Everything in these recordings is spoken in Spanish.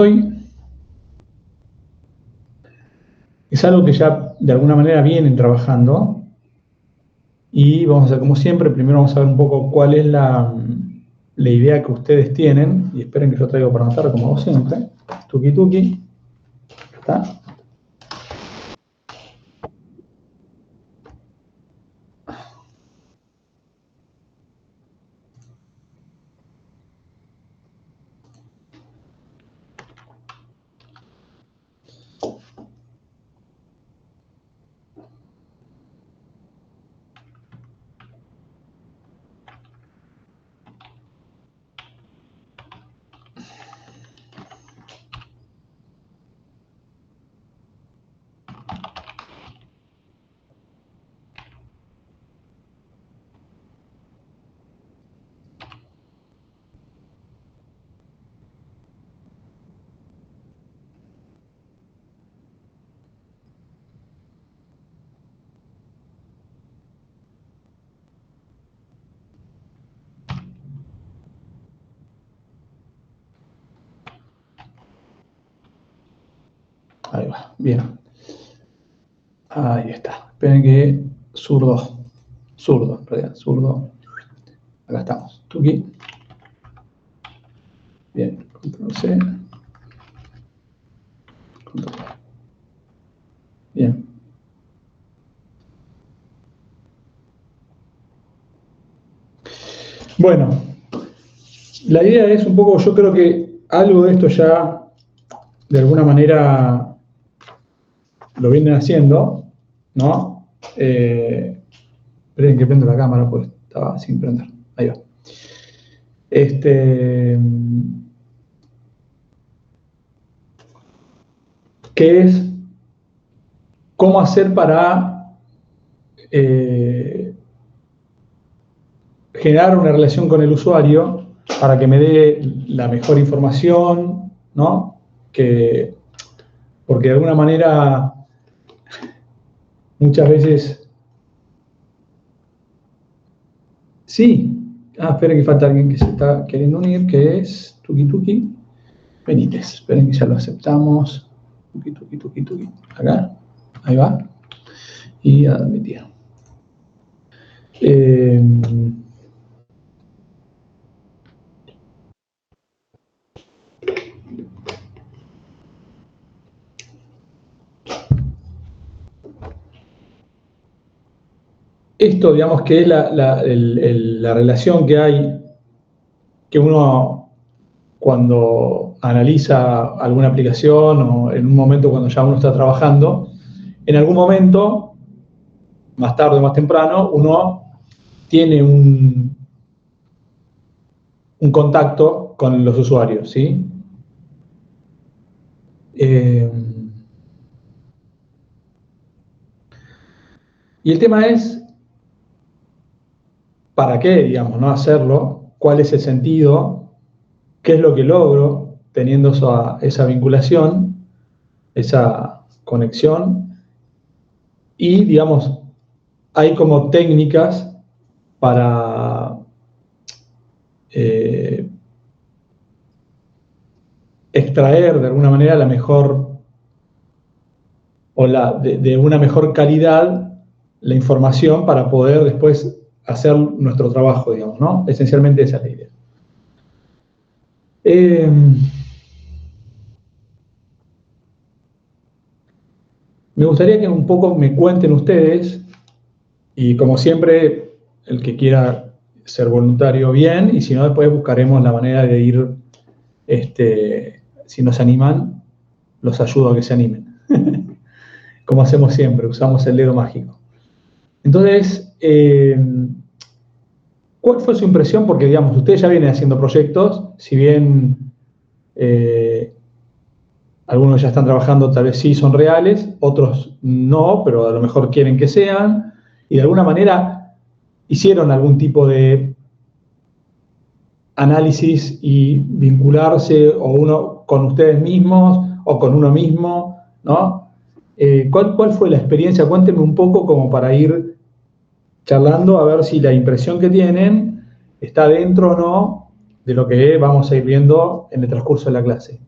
hoy es algo que ya de alguna manera vienen trabajando y vamos a hacer como siempre. Primero vamos a ver un poco cuál es la idea que ustedes tienen, y esperen que yo traigo para anotar como hago siempre. Tuki tuki. ¿Está? Ahí va, bien. Ahí está. Esperen que zurdo, en realidad, zurdo. Acá estamos. Tuki. Bien, control C. Control V. Bien. Bueno, la idea es un poco, yo creo que algo de esto ya de alguna manera lo vienen haciendo, ¿no? Esperen que prendo la cámara, pues estaba sin prender. Ahí va. Que es cómo hacer para generar una relación con el usuario para que me dé la mejor información, ¿no? Porque de alguna manera muchas veces sí. Esperen que falta alguien que se está queriendo unir, que es Tuki Tuki Benítez. Esperen que ya lo aceptamos. Tuki Tuki Tuki Tuki. Acá, ahí va. Y admitir. Esto, digamos, que es la relación que hay, que uno cuando analiza alguna aplicación o en un momento cuando ya uno está trabajando, en algún momento, más tarde o más temprano, uno tiene un contacto con los usuarios, ¿sí? Y el tema es, ¿para qué, digamos, no hacerlo? ¿Cuál es el sentido? ¿Qué es lo que logro teniendo esa vinculación, esa conexión? Y, digamos, hay como técnicas para extraer de alguna manera la mejor o de una mejor calidad la información para poder después hacer nuestro trabajo, digamos, ¿no? Esencialmente esa es la idea. Me gustaría que un poco me cuenten ustedes, y como siempre, el que quiera ser voluntario, bien, y si no, después buscaremos la manera de ir, si nos animan, los ayudo a que se animen. Como hacemos siempre, usamos el dedo mágico. Entonces, ¿cuál fue su impresión? Porque, digamos, ustedes ya vienen haciendo proyectos, si bien algunos ya están trabajando, tal vez sí son reales, otros no, pero a lo mejor quieren que sean, y de alguna manera hicieron algún tipo de análisis y vincularse o uno con ustedes mismos o con uno mismo, ¿no? ¿Cuál fue la experiencia? Cuéntenme un poco como para ir charlando a ver si la impresión que tienen está dentro o no de lo que vamos a ir viendo en el transcurso de la clase.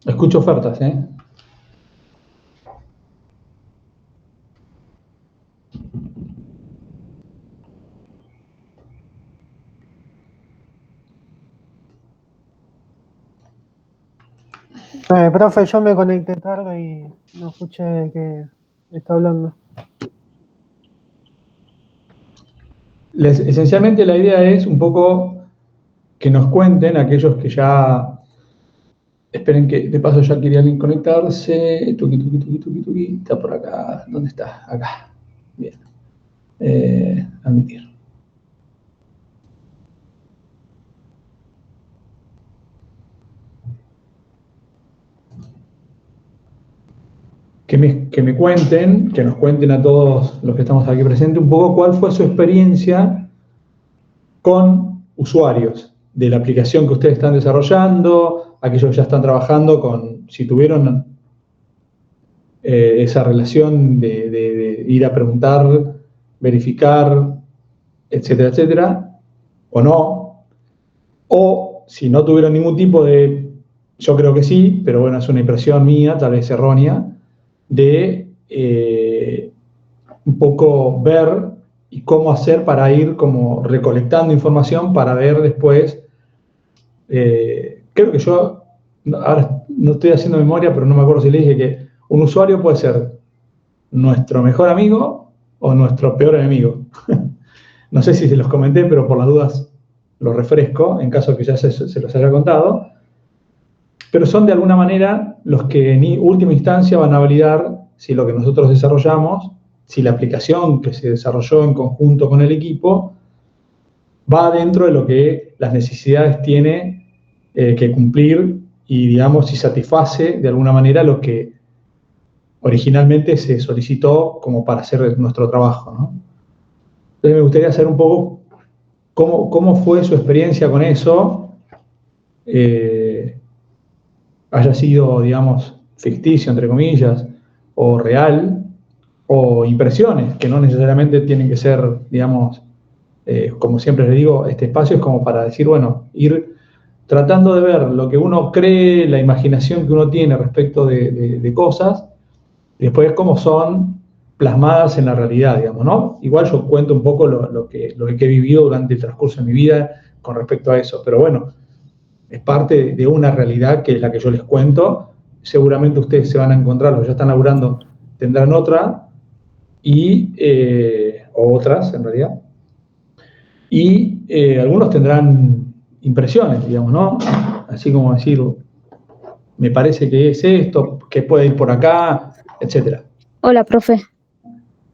Escucho ofertas, ¿eh? Profe, yo me conecté tarde y no escuché de qué está hablando. Esencialmente la idea es un poco que nos cuenten aquellos que ya, esperen que de paso ya quería alguien conectarse, tuqui, tuqui, tuqui, tuqui, tuqui, está por acá, ¿dónde está? Acá, bien, admitir. Que me cuenten, que nos cuenten a todos los que estamos aquí presentes un poco cuál fue su experiencia con usuarios de la aplicación que ustedes están desarrollando, aquellos que ya están trabajando con, si tuvieron esa relación de ir a preguntar, verificar, etcétera, etcétera, o no, o si no tuvieron ningún tipo de, yo creo que sí, pero bueno, es una impresión mía, tal vez errónea, de un poco ver y cómo hacer para ir como recolectando información para ver después. Creo que yo, ahora no estoy haciendo memoria, pero no me acuerdo si le dije que un usuario puede ser nuestro mejor amigo o nuestro peor enemigo. No sé si se los comenté, pero por las dudas lo refresco, en caso de que ya se los haya contado. Pero son de alguna manera los que en última instancia van a validar si lo que nosotros desarrollamos, si la aplicación que se desarrolló en conjunto con el equipo, va dentro de lo que las necesidades tiene que cumplir y, digamos, si satisface de alguna manera lo que originalmente se solicitó como para hacer nuestro trabajo, ¿no? Entonces me gustaría saber un poco cómo fue su experiencia con eso, haya sido, digamos, ficticio, entre comillas, o real, o impresiones, que no necesariamente tienen que ser, digamos, como siempre les digo, este espacio es como para decir, bueno, ir tratando de ver lo que uno cree, la imaginación que uno tiene respecto de cosas, y después cómo son plasmadas en la realidad, digamos, ¿no? Igual yo cuento un poco lo que he vivido durante el transcurso de mi vida con respecto a eso, pero bueno, es parte de una realidad que es la que yo les cuento. Seguramente ustedes se van a encontrar, los que ya están laburando tendrán otra, o otras en realidad, y algunos tendrán impresiones, digamos, ¿no? Así como decir, me parece que es esto, que puede ir por acá, etcétera. Hola, profe.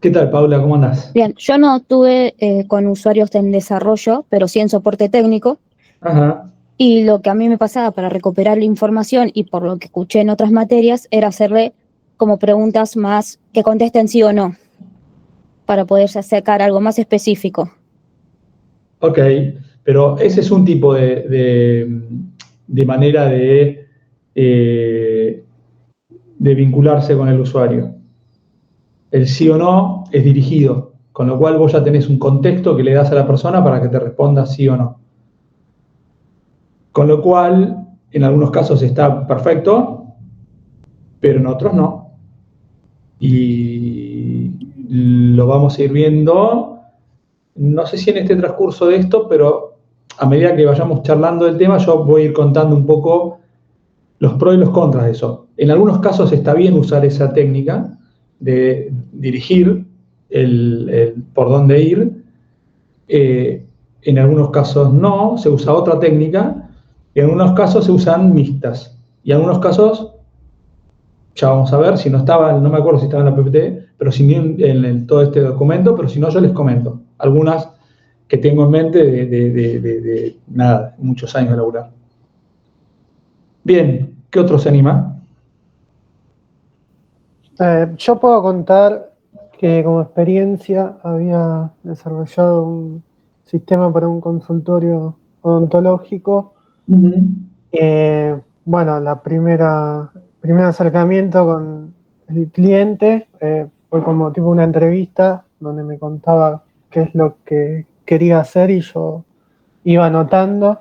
¿Qué tal, Paula? ¿Cómo andás? Bien, yo no estuve con usuarios en desarrollo, pero sí en soporte técnico. Ajá. Y lo que a mí me pasaba para recuperar la información y por lo que escuché en otras materias era hacerle como preguntas más que contesten sí o no, para poder sacar algo más específico. Ok, pero ese es un tipo de manera de vincularse con el usuario. El sí o no es dirigido, con lo cual vos ya tenés un contexto que le das a la persona para que te responda sí o no. Con lo cual, en algunos casos está perfecto, pero en otros no. Y lo vamos a ir viendo, no sé si en este transcurso de esto, pero a medida que vayamos charlando del tema, yo voy a ir contando un poco los pros y los contras de eso. En algunos casos está bien usar esa técnica de dirigir por dónde ir. En algunos casos no, se usa otra técnica. En algunos casos se usan mixtas. Y en algunos casos, ya vamos a ver, si no estaba, no me acuerdo si estaba en la PPT, pero si en todo este documento, pero si no, yo les comento. Algunas que tengo en mente de nada, muchos años de laburar. Bien, ¿qué otro se anima? Yo puedo contar que como experiencia había desarrollado un sistema para un consultorio odontológico. Bueno, primer acercamiento con el cliente fue como tipo una entrevista donde me contaba qué es lo que quería hacer y yo iba anotando.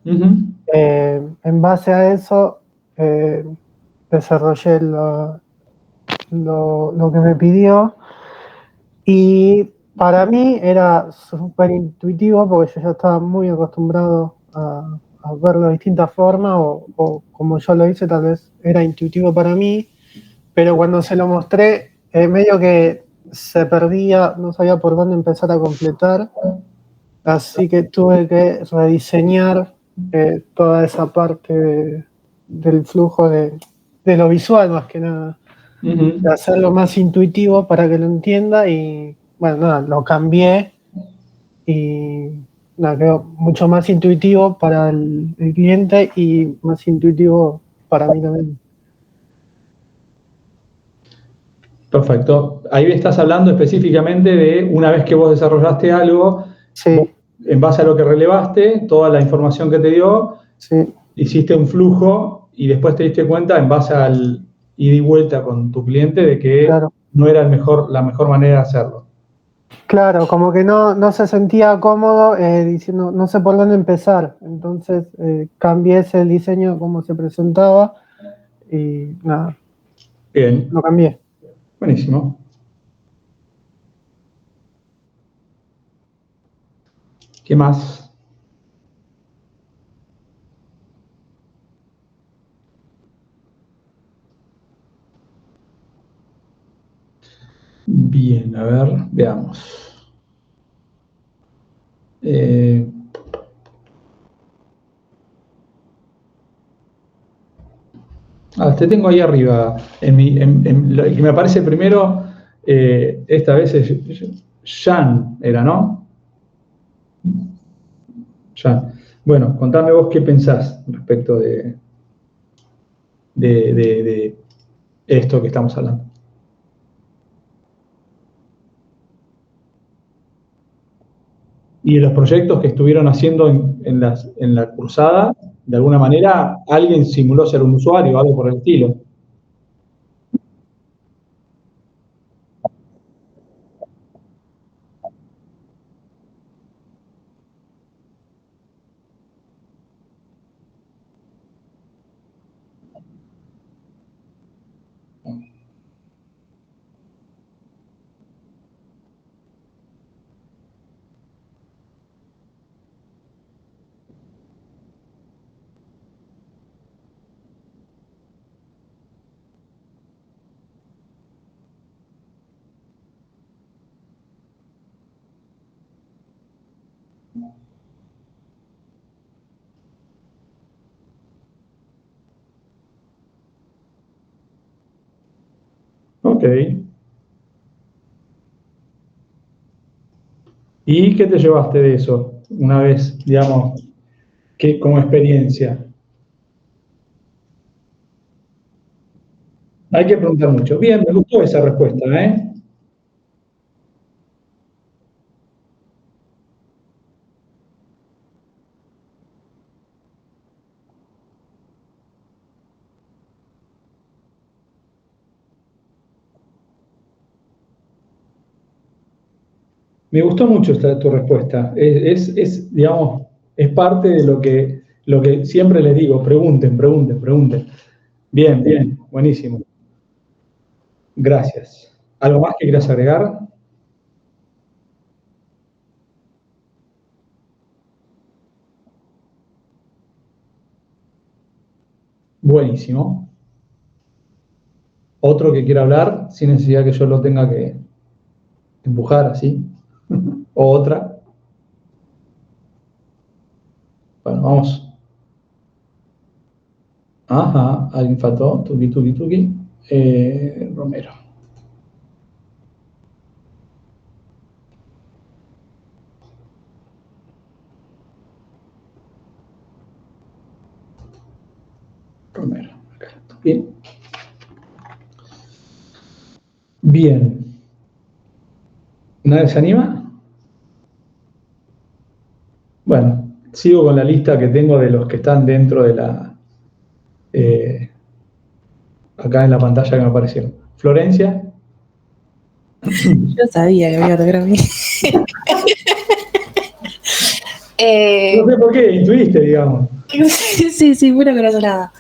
En base a eso desarrollé lo que me pidió. Y para mí era súper intuitivo porque yo ya estaba muy acostumbrado a verlo de distintas formas o como yo lo hice tal vez era intuitivo para mí, pero cuando se lo mostré medio que se perdía, no sabía por dónde empezar a completar, así que tuve que rediseñar toda esa parte del flujo de lo visual más que nada, de hacerlo más intuitivo para que lo entienda y bueno, nada, lo cambié y nada, quedó mucho más intuitivo para el cliente y más intuitivo para mí también. Perfecto. Ahí estás hablando específicamente de una vez que vos desarrollaste algo, Sí, vos, en base a lo que relevaste, toda la información que te dio, sí, hiciste un flujo y después te diste cuenta en base al ida y vuelta con tu cliente de que claro. no era la mejor manera de hacerlo. Claro, como que no se sentía cómodo diciendo, no sé por dónde empezar. Entonces cambié ese diseño como se presentaba y nada, Bien, lo cambié. buenísimo. ¿Qué más? Bien, a ver, veamos. Te tengo ahí arriba. El que me aparece primero, esta vez es Jan, era, ¿no? Jan. Bueno, contame vos qué pensás respecto de esto que estamos hablando. Y de los proyectos que estuvieron haciendo en la cursada, de alguna manera, alguien simuló ser un usuario, algo por el estilo. Ok. ¿Y qué te llevaste de eso? Una vez, digamos, que como experiencia. Hay que preguntar mucho. Bien, me gustó esa respuesta, ¿eh? Me gustó mucho tu respuesta. Digamos, es parte de lo que siempre les digo. Pregunten, pregunten, pregunten. Bien, bien, buenísimo. Gracias. ¿Algo más que quieras agregar? Buenísimo. ¿Otro que quiera hablar sin necesidad que yo lo tenga que empujar así? ¿O otra? Bueno, vamos. Ajá, alguien faltó. Tuki, tuki, tuki. Romero. Romero. Acá. Bien. Bien. ¿Nadie se anima? Bueno, sigo con la lista que tengo de los que están dentro de la... acá en la pantalla que me aparecieron. Florencia. Yo sabía que había logrado mí. No sé por qué, intuiste, digamos. Sí, pura corazonada.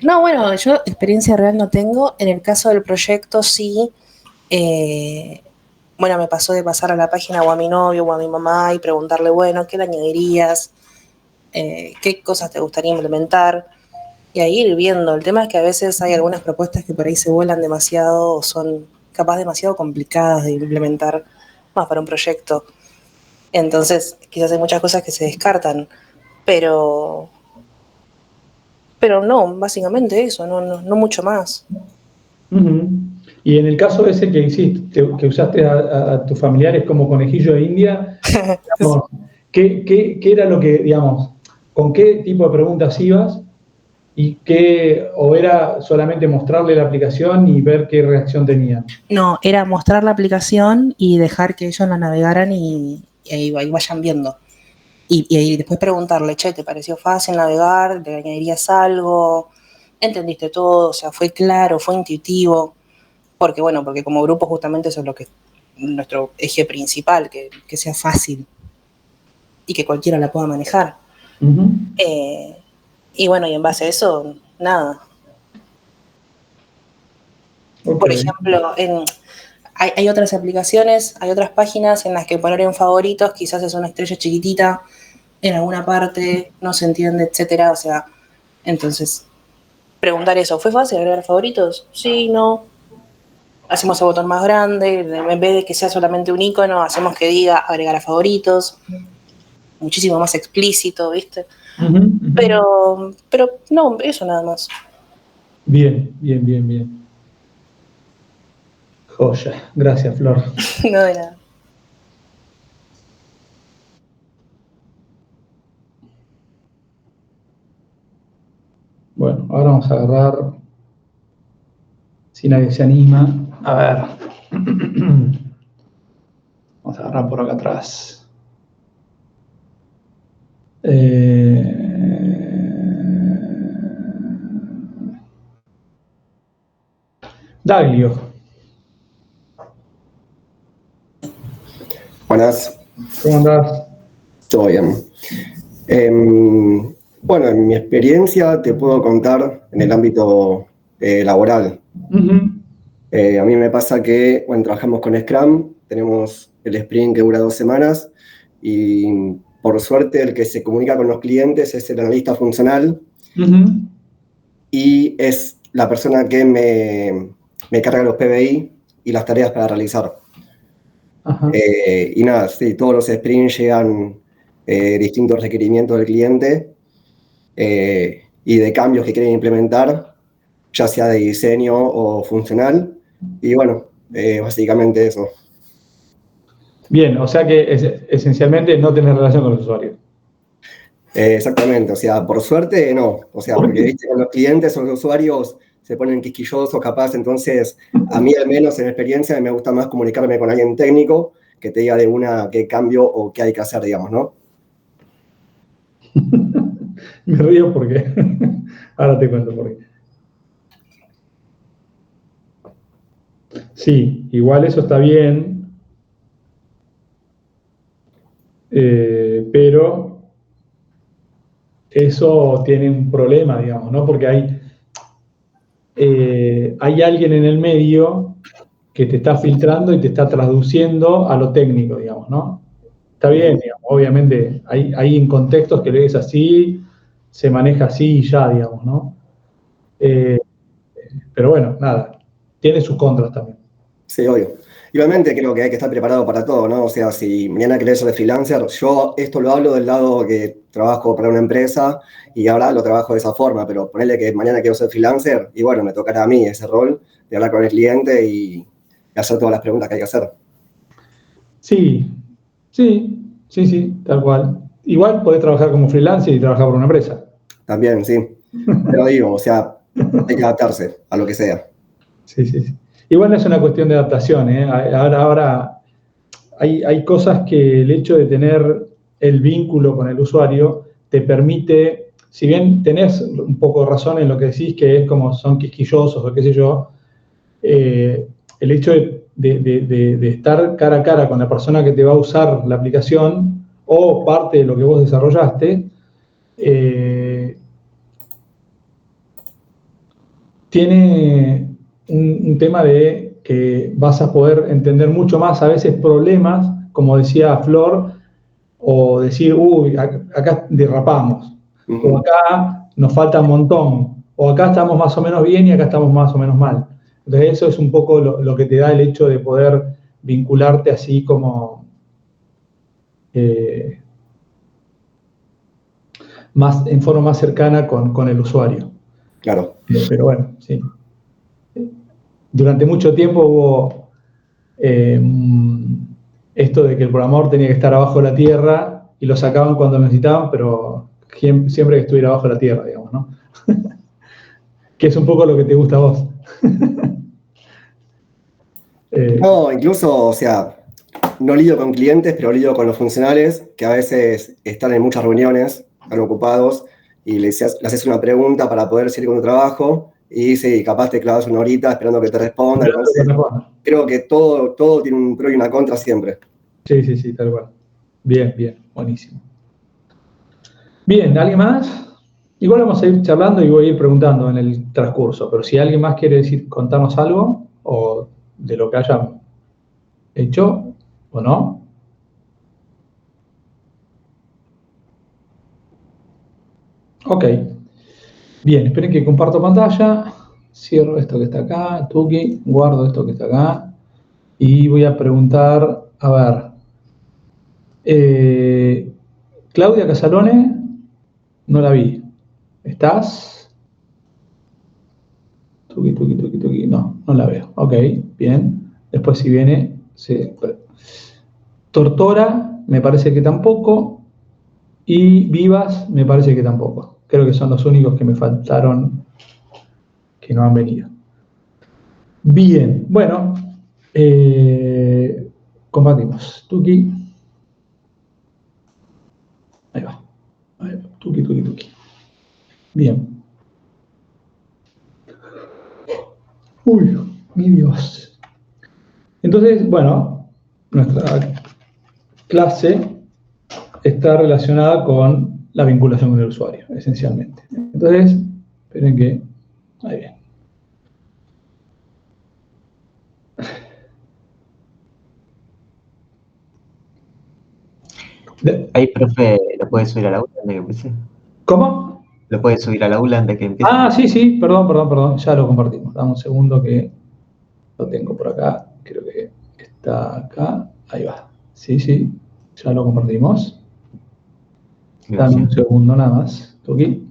No, bueno, yo experiencia real no tengo. En el caso del proyecto sí. Bueno, me pasó de pasar a la página o a mi novio o a mi mamá y preguntarle, bueno, ¿qué le añadirías? ¿Qué cosas te gustaría implementar? Y ahí ir viendo. El tema es que a veces hay algunas propuestas que por ahí se vuelan demasiado o son capaz demasiado complicadas de implementar más para un proyecto. Entonces, quizás hay muchas cosas que se descartan, pero no, básicamente eso, no mucho más. Uh-huh. Y en el caso ese que hiciste, que usaste a tus familiares como conejillo de India, digamos, ¿qué era lo que, digamos, con qué tipo de preguntas ibas o era solamente mostrarle la aplicación y ver qué reacción tenían? No, era mostrar la aplicación y dejar que ellos la navegaran y ahí vayan viendo. Y después preguntarle, che, ¿te pareció fácil navegar? ¿Le añadirías algo? ¿Entendiste todo? O sea, ¿fue claro? ¿Fue intuitivo? Porque como grupo justamente eso es lo que nuestro eje principal, que sea fácil y que cualquiera la pueda manejar. Uh-huh. Y bueno, y en base a eso, nada. Okay. Por ejemplo, hay otras aplicaciones, hay otras páginas en las que poner en favoritos quizás es una estrella chiquitita en alguna parte, no se entiende, etcétera. O sea, entonces, preguntar eso, ¿fue fácil agregar favoritos? Sí, no. Hacemos el botón más grande, en vez de que sea solamente un icono, hacemos que diga agregar a favoritos, muchísimo más explícito, ¿viste? Uh-huh, uh-huh. Pero no, eso nada más. Bien. Joya, gracias, Flor. No de nada. Bueno, ahora vamos a agarrar, si nadie se anima, a ver. Vamos a agarrar por acá atrás. Daglio. Buenas. ¿Cómo andás? Todo bien. Bueno, en mi experiencia te puedo contar en el ámbito laboral. Uh-huh. A mí me pasa que, bueno, trabajamos con Scrum, tenemos el sprint que dura 2 semanas y por suerte el que se comunica con los clientes es el analista funcional. Uh-huh. Y es la persona que me carga los PBI y las tareas para realizar. Uh-huh. Y nada, sí, todos los sprints llegan distintos requerimientos del cliente y de cambios que quieren implementar, ya sea de diseño o funcional. Y bueno, básicamente eso. Bien, o sea que esencialmente no tenés relación con los usuarios. Exactamente, o sea, por suerte no. O sea, porque viste, con los clientes o los usuarios se ponen quisquillosos, capaz. Entonces, a mí al menos en experiencia me gusta más comunicarme con alguien técnico que te diga de una qué cambio o qué hay que hacer, digamos, ¿no? Me río porque ahora te cuento por qué. Sí, igual eso está bien, pero eso tiene un problema, digamos, ¿no? Porque hay alguien en el medio que te está filtrando y te está traduciendo a lo técnico, digamos, ¿no? Está bien, digamos, obviamente hay en contextos que lees así, se maneja así y ya, digamos, ¿no? Pero bueno, nada, tiene sus contras también. Sí, obvio. Igualmente creo que hay que estar preparado para todo, ¿no? O sea, si mañana querés ser de freelancer, yo esto lo hablo del lado que trabajo para una empresa y ahora lo trabajo de esa forma, pero ponele que mañana quiero ser freelancer y bueno, me tocará a mí ese rol de hablar con el cliente y hacer todas las preguntas que hay que hacer. Sí, tal cual. Igual podés trabajar como freelancer y trabajar por una empresa. También, sí. Pero digo, o sea, hay que adaptarse a lo que sea. Sí. Igual no es una cuestión de adaptación, ¿eh? Ahora hay cosas que el hecho de tener el vínculo con el usuario te permite, si bien tenés un poco de razón en lo que decís, que es como son quisquillosos o qué sé yo, el hecho de estar cara a cara con la persona que te va a usar la aplicación o parte de lo que vos desarrollaste, tiene un tema de que vas a poder entender mucho más a veces problemas, como decía Flor, o decir, uy, acá derrapamos, o acá nos falta un montón, o acá estamos más o menos bien y acá estamos más o menos mal. Entonces eso es un poco lo que te da el hecho de poder vincularte así como en forma más cercana con el usuario. Claro. Pero bueno, sí. Durante mucho tiempo hubo esto de que el programador tenía que estar abajo de la tierra y lo sacaban cuando lo necesitaban, pero siempre que estuviera abajo de la tierra, digamos, ¿no? Que es un poco lo que te gusta a vos. No, incluso, o sea, no lidio con clientes, pero lidio con los funcionales, que a veces están en muchas reuniones, están ocupados, y le haces una pregunta para poder seguir con tu trabajo, y sí, capaz te clavas una horita esperando que te responda. Entonces, creo que todo tiene un pro y una contra siempre. Sí, tal cual. Bien, buenísimo. Bien, ¿alguien más? Igual vamos a ir charlando y voy a ir preguntando en el transcurso, pero si alguien más quiere contarnos algo, o de lo que hayan hecho, o no. Ok. Bien, esperen que comparto pantalla. Cierro esto que está acá, Tuki, guardo esto que está acá. Y voy a preguntar, a ver. Claudia Casalone, no la vi. ¿Estás? Tuki, no la veo. Ok, bien. Después si viene, sí. Tortora, me parece que tampoco. Y Vivas, me parece que tampoco. Creo que son los únicos que me faltaron que no han venido. Bien, bueno. Compartimos. Tuki. Ahí va. Tuki. Bien. Uy, mi Dios. Entonces, bueno, nuestra clase está relacionada con la vinculación con el usuario, esencialmente. Entonces, esperen que... Ahí bien. Ahí, profe, ¿lo puedes subir al aula antes que empiece? ¿Cómo? ¿Lo puedes subir al aula antes que empiece? Ah, sí, perdón, ya lo compartimos. Dame un segundo que lo tengo por acá. Creo que está acá. Ahí va. Sí, ya lo compartimos. Gracias. Dame un segundo nada más. Tuki.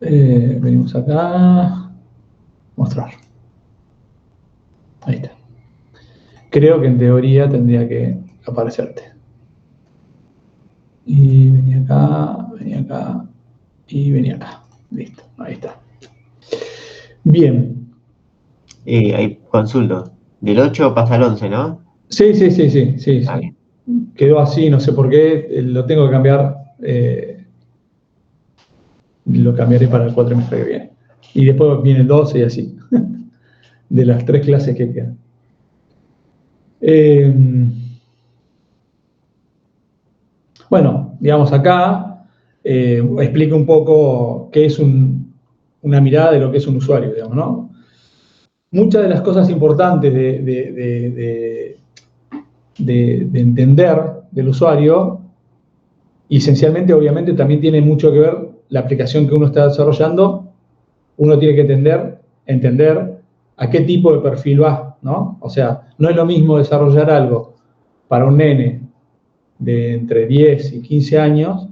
Venimos acá. Mostrar. Ahí está. Creo que en teoría tendría que aparecerte. Y venía acá y venía acá. Listo, ahí está. Bien. Ahí consulto. Del 8 pasa al 11, ¿no? Sí. Ah, bien. Quedó así, no sé por qué, lo tengo que cambiar. Lo cambiaré para el cuatrimestre que viene. Y después viene el 12 y así. De las 3 clases que quedan. Bueno, digamos acá explico un poco qué es una mirada de lo que es un usuario, digamos, ¿no? Muchas de las cosas importantes de entender del usuario, y esencialmente, obviamente, también tiene mucho que ver la aplicación que uno está desarrollando. Uno tiene que entender a qué tipo de perfil va, ¿no? O sea, no es lo mismo desarrollar algo para un nene de entre 10 y 15 años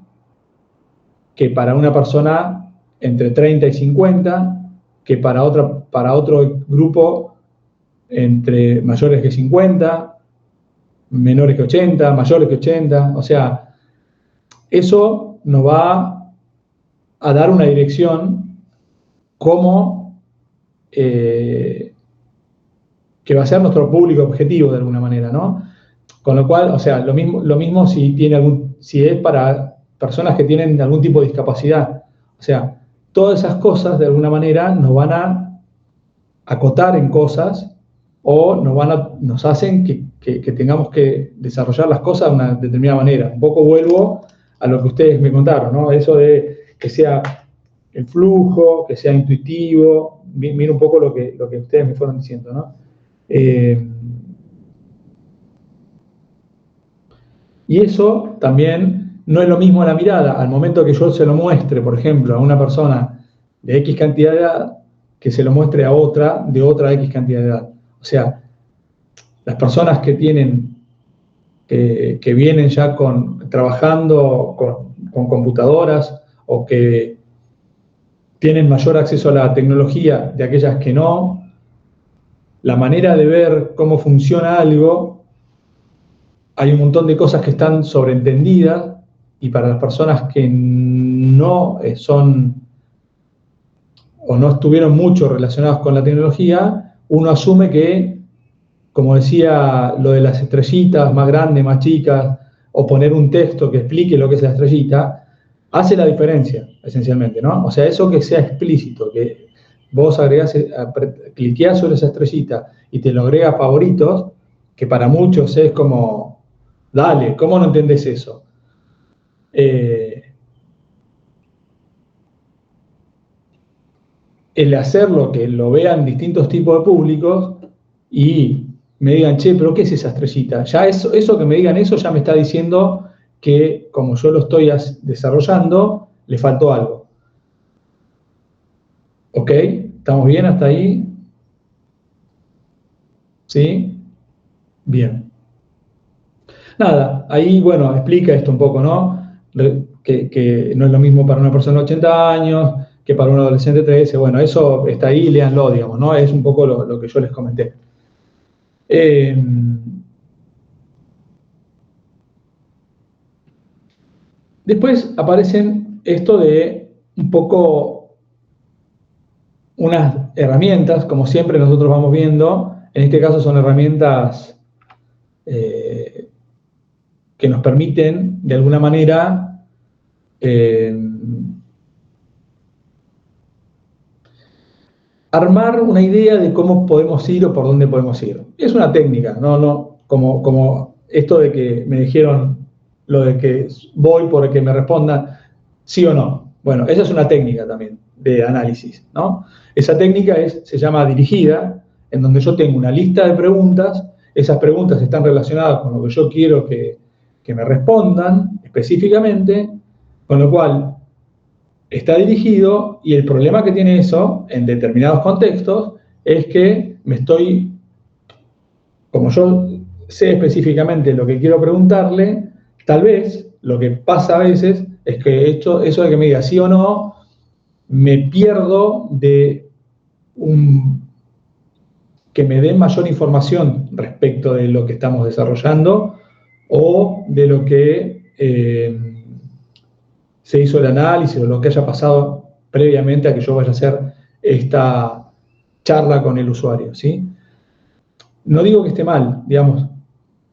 que para una persona entre 30 y 50, que para otro grupo entre mayores que 50, menores que 80, mayores que 80. O sea, eso nos va a dar una dirección como que va a ser nuestro público objetivo de alguna manera, ¿no? Con lo cual, o sea, lo mismo si es para personas que tienen algún tipo de discapacidad. O sea, todas esas cosas de alguna manera nos van a acotar en cosas o nos hacen que tengamos que desarrollar las cosas de una determinada manera. Un poco vuelvo a lo que ustedes me contaron, ¿no? Eso de que sea el flujo, que sea intuitivo. Mira un poco lo que ustedes me fueron diciendo, ¿no? Y eso también no es lo mismo a la mirada. Al momento que yo se lo muestre, por ejemplo, a una persona de X cantidad de edad, que se lo muestre a otra de otra X cantidad de edad. O sea, las personas que tienen, que vienen ya trabajando con computadoras o que tienen mayor acceso a la tecnología de aquellas que no, la manera de ver cómo funciona algo, hay un montón de cosas que están sobreentendidas, y para las personas que no son o no estuvieron mucho relacionados con la tecnología, uno asume que, como decía, lo de las estrellitas más grandes, más chicas, o poner un texto que explique lo que es la estrellita, hace la diferencia, esencialmente, ¿no? O sea, eso que sea explícito, que vos cliqueás sobre esa estrellita y te lo agrega a favoritos, que para muchos es como, dale, ¿cómo no entendés eso? El hacerlo, que lo vean distintos tipos de públicos y me digan, che, pero ¿qué es esa estrellita? Ya eso que me digan eso ya me está diciendo que, como yo lo estoy desarrollando, le faltó algo. ¿Ok? ¿Estamos bien hasta ahí? ¿Sí? Bien. Nada, ahí, bueno, explica esto un poco, ¿no? Que no es lo mismo para una persona de 80 años que para un adolescente de 13. Bueno, eso está ahí, léanlo, digamos, ¿no? Es un poco lo que yo les comenté. Después aparecen esto de un poco unas herramientas, como siempre nosotros vamos viendo. En este caso son herramientas que nos permiten, de alguna manera, armar una idea de cómo podemos ir o por dónde podemos ir. Es una técnica, no como esto de que me dijeron lo de que voy por que me respondan sí o no. Bueno, esa es una técnica también de análisis, ¿no? Esa técnica se llama dirigida, en donde yo tengo una lista de preguntas, esas preguntas están relacionadas con lo que yo quiero que me respondan específicamente, con lo cual está dirigido, y el problema que tiene eso en determinados contextos es que como yo sé específicamente lo que quiero preguntarle, tal vez lo que pasa a veces es que eso de que me diga sí o no, me pierdo de que me den mayor información respecto de lo que estamos desarrollando o de lo que se hizo el análisis o lo que haya pasado previamente a que yo vaya a hacer esta charla con el usuario, ¿sí? No digo que esté mal, digamos,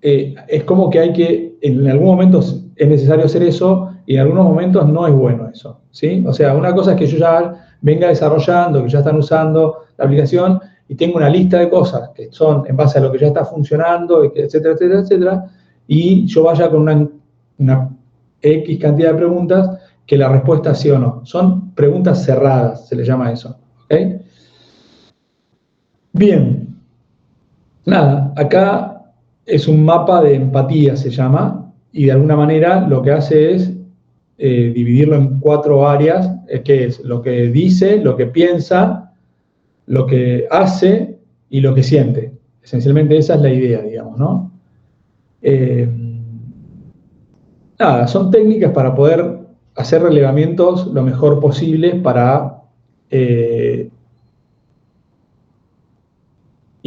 es como que en algunos momentos es necesario hacer eso y en algunos momentos no es bueno eso, ¿sí? O sea, una cosa es que yo ya venga desarrollando, que ya están usando la aplicación y tengo una lista de cosas que son en base a lo que ya está funcionando, etcétera, etcétera, etcétera, y yo vaya con una X cantidad de preguntas que la respuesta es sí o no. Son preguntas cerradas, se le llama eso, ¿ok? Bien. Nada, acá es un mapa de empatía, se llama, y de alguna manera lo que hace es dividirlo en 4 áreas, que es lo que dice, lo que piensa, lo que hace y lo que siente. Esencialmente esa es la idea, digamos, ¿no? Nada, son técnicas para poder hacer relevamientos lo mejor posible para... y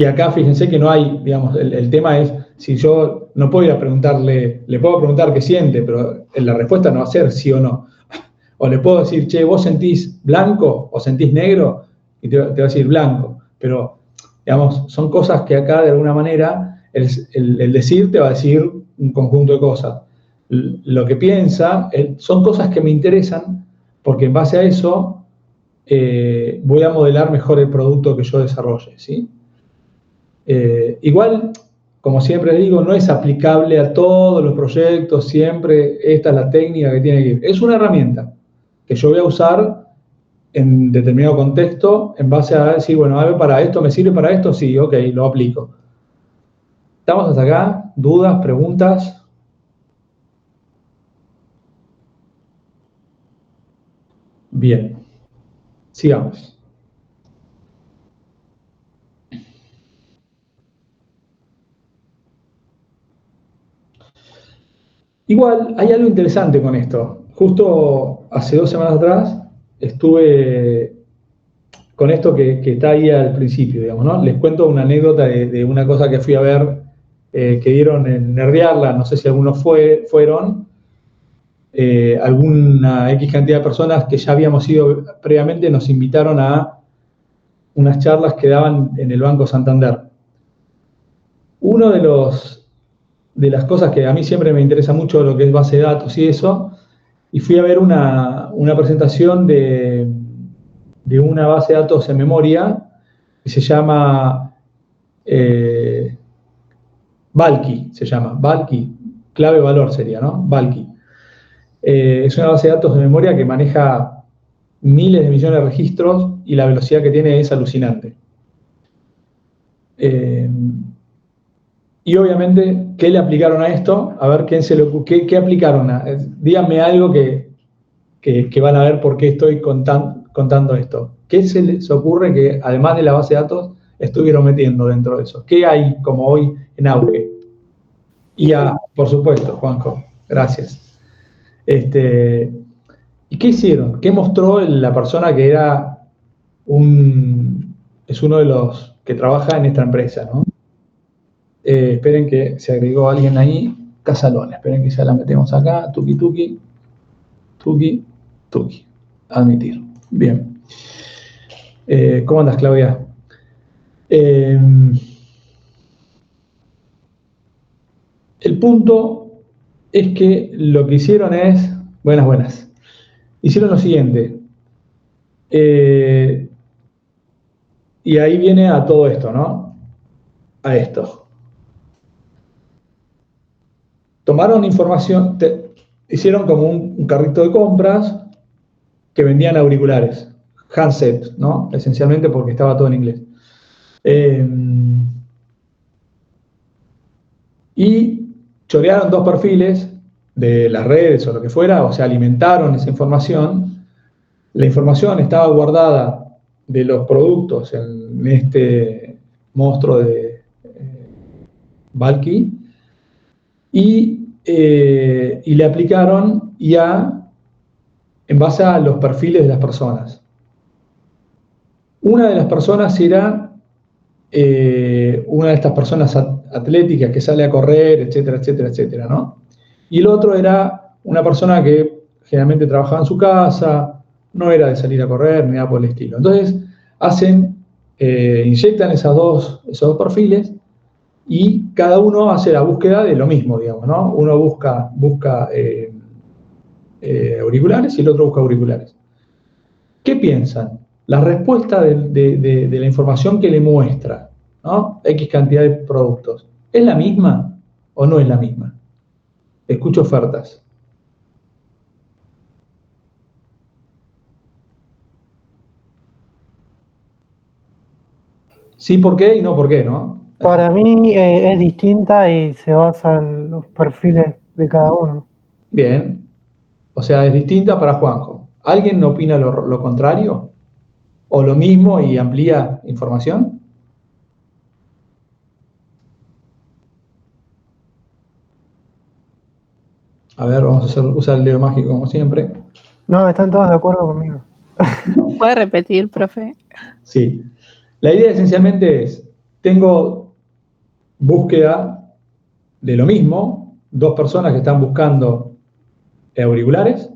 acá fíjense que no hay, digamos, el tema es, si yo no puedo ir a preguntarle, le puedo preguntar qué siente, pero la respuesta no va a ser sí o no. O le puedo decir, che, ¿vos sentís blanco o sentís negro? Y te va a decir blanco. Pero, digamos, son cosas que acá de alguna manera el decir te va a decir un conjunto de cosas. Lo que piensa son cosas que me interesan porque en base a eso voy a modelar mejor el producto que yo desarrolle, ¿sí? Igual, como siempre digo, no es aplicable a todos los proyectos, siempre esta es la técnica que tiene que ir. Es una herramienta que yo voy a usar en determinado contexto en base a decir, bueno, a ver, para esto, ¿me sirve para esto? Sí, ok, lo aplico. ¿Estamos hasta acá? ¿Dudas? ¿Preguntas? Bien. Sigamos. Igual, hay algo interesante con esto. Justo hace 2 semanas atrás estuve con esto que está ahí al principio, digamos, ¿no? Les cuento una anécdota de una cosa que fui a ver que dieron en Nerdearla, no sé si algunos fueron, alguna X cantidad de personas que ya habíamos ido previamente nos invitaron a unas charlas que daban en el Banco Santander. Uno de las cosas que a mí siempre me interesa mucho lo que es base de datos y eso, y fui a ver una presentación de una base de datos en memoria que se llama Valky, clave valor sería, ¿no? Valky. Es una base de datos de memoria que maneja miles de millones de registros y la velocidad que tiene es alucinante. Y obviamente, ¿qué le aplicaron a esto? A ver, ¿qué aplicaron? Díganme algo que van a ver por qué estoy contando esto. ¿Qué se les ocurre que, además de la base de datos, estuvieron metiendo dentro de eso? ¿Qué hay como hoy en auge? IA, por supuesto, Juanjo. Gracias. ¿Y qué hicieron? ¿Qué mostró la persona que es uno de los que trabaja en esta empresa, ¿no? Esperen que se agregó alguien ahí. Casalón, esperen que ya la metemos acá. Tuki. Admitir. Bien. ¿Cómo andas, Claudia? El punto es que lo que hicieron es... Buenas. Hicieron lo siguiente. Y ahí viene a todo esto, ¿no? A esto. Tomaron información, hicieron como un carrito de compras que vendían auriculares, handset, ¿no? Esencialmente porque estaba todo en inglés. Y chorearon 2 perfiles de las redes o lo que fuera, o sea, alimentaron esa información. La información estaba guardada de los productos en este monstruo de Valky y le aplicaron IA en base a los perfiles de las personas. Una de las personas era una de estas personas atléticas que sale a correr, etcétera, ¿no? Y el otro era una persona que generalmente trabajaba en su casa, no era de salir a correr, ni nada por el estilo. Entonces, inyectan esos dos perfiles y cada uno hace la búsqueda de lo mismo, digamos, ¿no? Uno busca auriculares y el otro busca auriculares. ¿Qué piensan? La respuesta de la información que le muestra, ¿no? X cantidad de productos, ¿es la misma o no es la misma? Escucho ofertas. Sí, ¿por qué? Y no, ¿por qué? ¿No? Para mí es distinta y se basa en los perfiles de cada uno. Bien. O sea, es distinta para Juanjo. ¿Alguien opina lo contrario? ¿O lo mismo y amplía información? A ver, vamos a usar el dedo mágico como siempre. No, están todos de acuerdo conmigo. ¿Puede repetir, profe? Sí. La idea esencialmente es, tengo búsqueda de lo mismo, 2 personas que están buscando auriculares,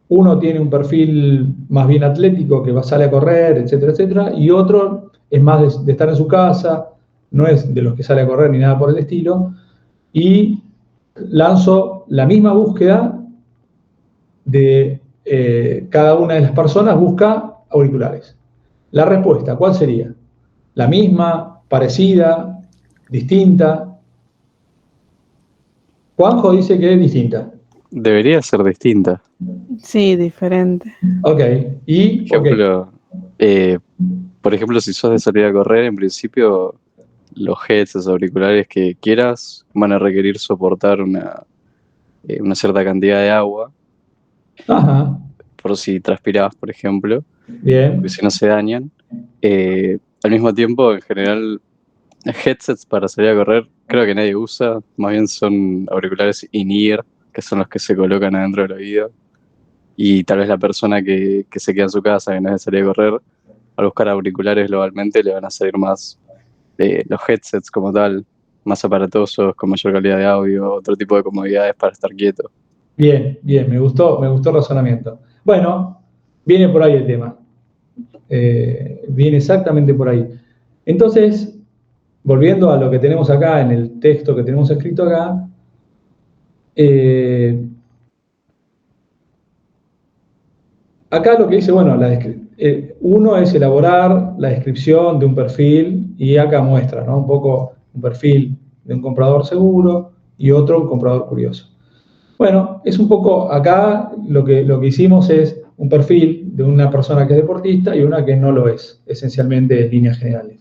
uno tiene un perfil más bien atlético que sale a correr, etcétera, y otro es más de estar en su casa, no es de los que sale a correr ni nada por el estilo, y lanzo la misma búsqueda de cada una de las personas busca auriculares. La respuesta, ¿cuál sería? ¿La misma? ¿Parecida? ¿Distinta? Juanjo dice que es distinta. Debería ser distinta. Sí, diferente. Ok, y, Por ejemplo, si sos de salir a correr, en principio los headsets auriculares que quieras van a requerir soportar una cierta cantidad de agua, ajá, por si transpirás, por ejemplo, bien, porque si no se dañan. Al mismo tiempo, en general, headsets para salir a correr creo que nadie usa, más bien son auriculares in-ear, que son los que se colocan adentro del oído, y tal vez la persona que se queda en su casa, que no es de salir a correr, al buscar auriculares globalmente le van a salir más los headsets como tal, más aparatosos, con mayor calidad de audio, otro tipo de comodidades para estar quieto. bien, bien, me gustó el razonamiento. Bueno, viene por ahí el tema. Viene exactamente por ahí. Entonces, volviendo a lo que tenemos acá, en el texto que tenemos escrito acá, acá lo que dice, bueno, uno es elaborar la descripción de un perfil y acá muestra, ¿no? Un poco un perfil de un comprador seguro y otro un comprador curioso. Bueno, es un poco acá lo que hicimos es un perfil de una persona que es deportista y una que no lo es, esencialmente en líneas generales.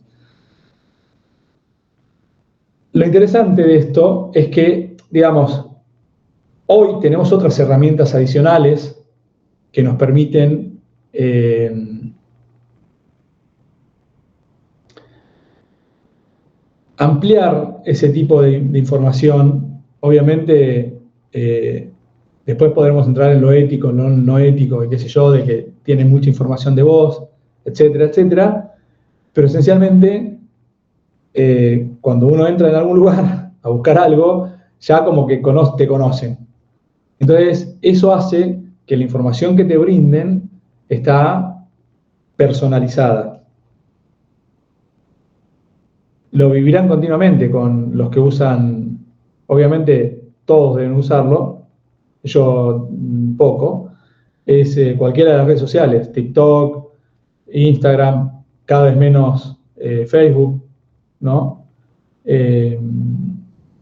Lo interesante de esto es que, digamos, hoy tenemos otras herramientas adicionales que nos permiten ampliar ese tipo de información. Obviamente, después podremos entrar en lo ético, no ético, y qué sé yo, de que tiene mucha información de vos, etcétera, etcétera. Pero esencialmente, cuando uno entra en algún lugar a buscar algo, ya como que te conocen. Entonces, eso hace que la información que te brinden está personalizada. Lo vivirán continuamente con los que usan, obviamente todos deben usarlo, yo poco, es cualquiera de las redes sociales, TikTok, Instagram, cada vez menos Facebook, ¿no?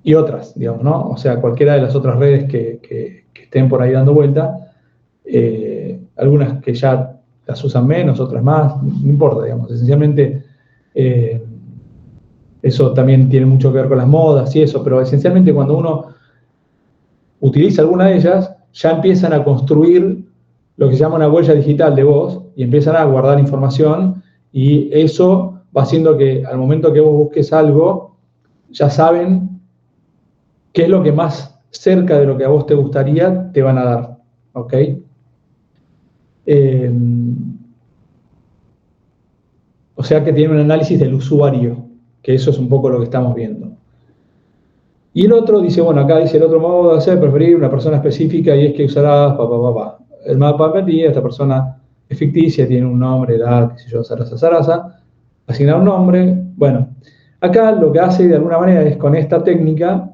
Y otras, digamos, ¿no? O sea, cualquiera de las otras redes que estén por ahí dando vuelta, algunas que ya las usan menos, otras más, no importa, digamos, esencialmente eso también tiene mucho que ver con las modas y eso, pero esencialmente cuando uno utiliza alguna de ellas, ya empiezan a construir lo que se llama una huella digital de vos y empiezan a guardar información y eso va haciendo que al momento que vos busques algo, ya saben qué es lo que más cerca de lo que a vos te gustaría te van a dar, ¿ok? O sea que tiene un análisis del usuario, que eso es un poco lo que estamos viendo. Y el otro dice, bueno, acá dice el otro modo de hacer, preferir una persona específica y es que usarás, El mapa de empatía, esta persona es ficticia, tiene un nombre, edad, qué sé yo, zaraza, asignar un nombre. Bueno, acá lo que hace de alguna manera es con esta técnica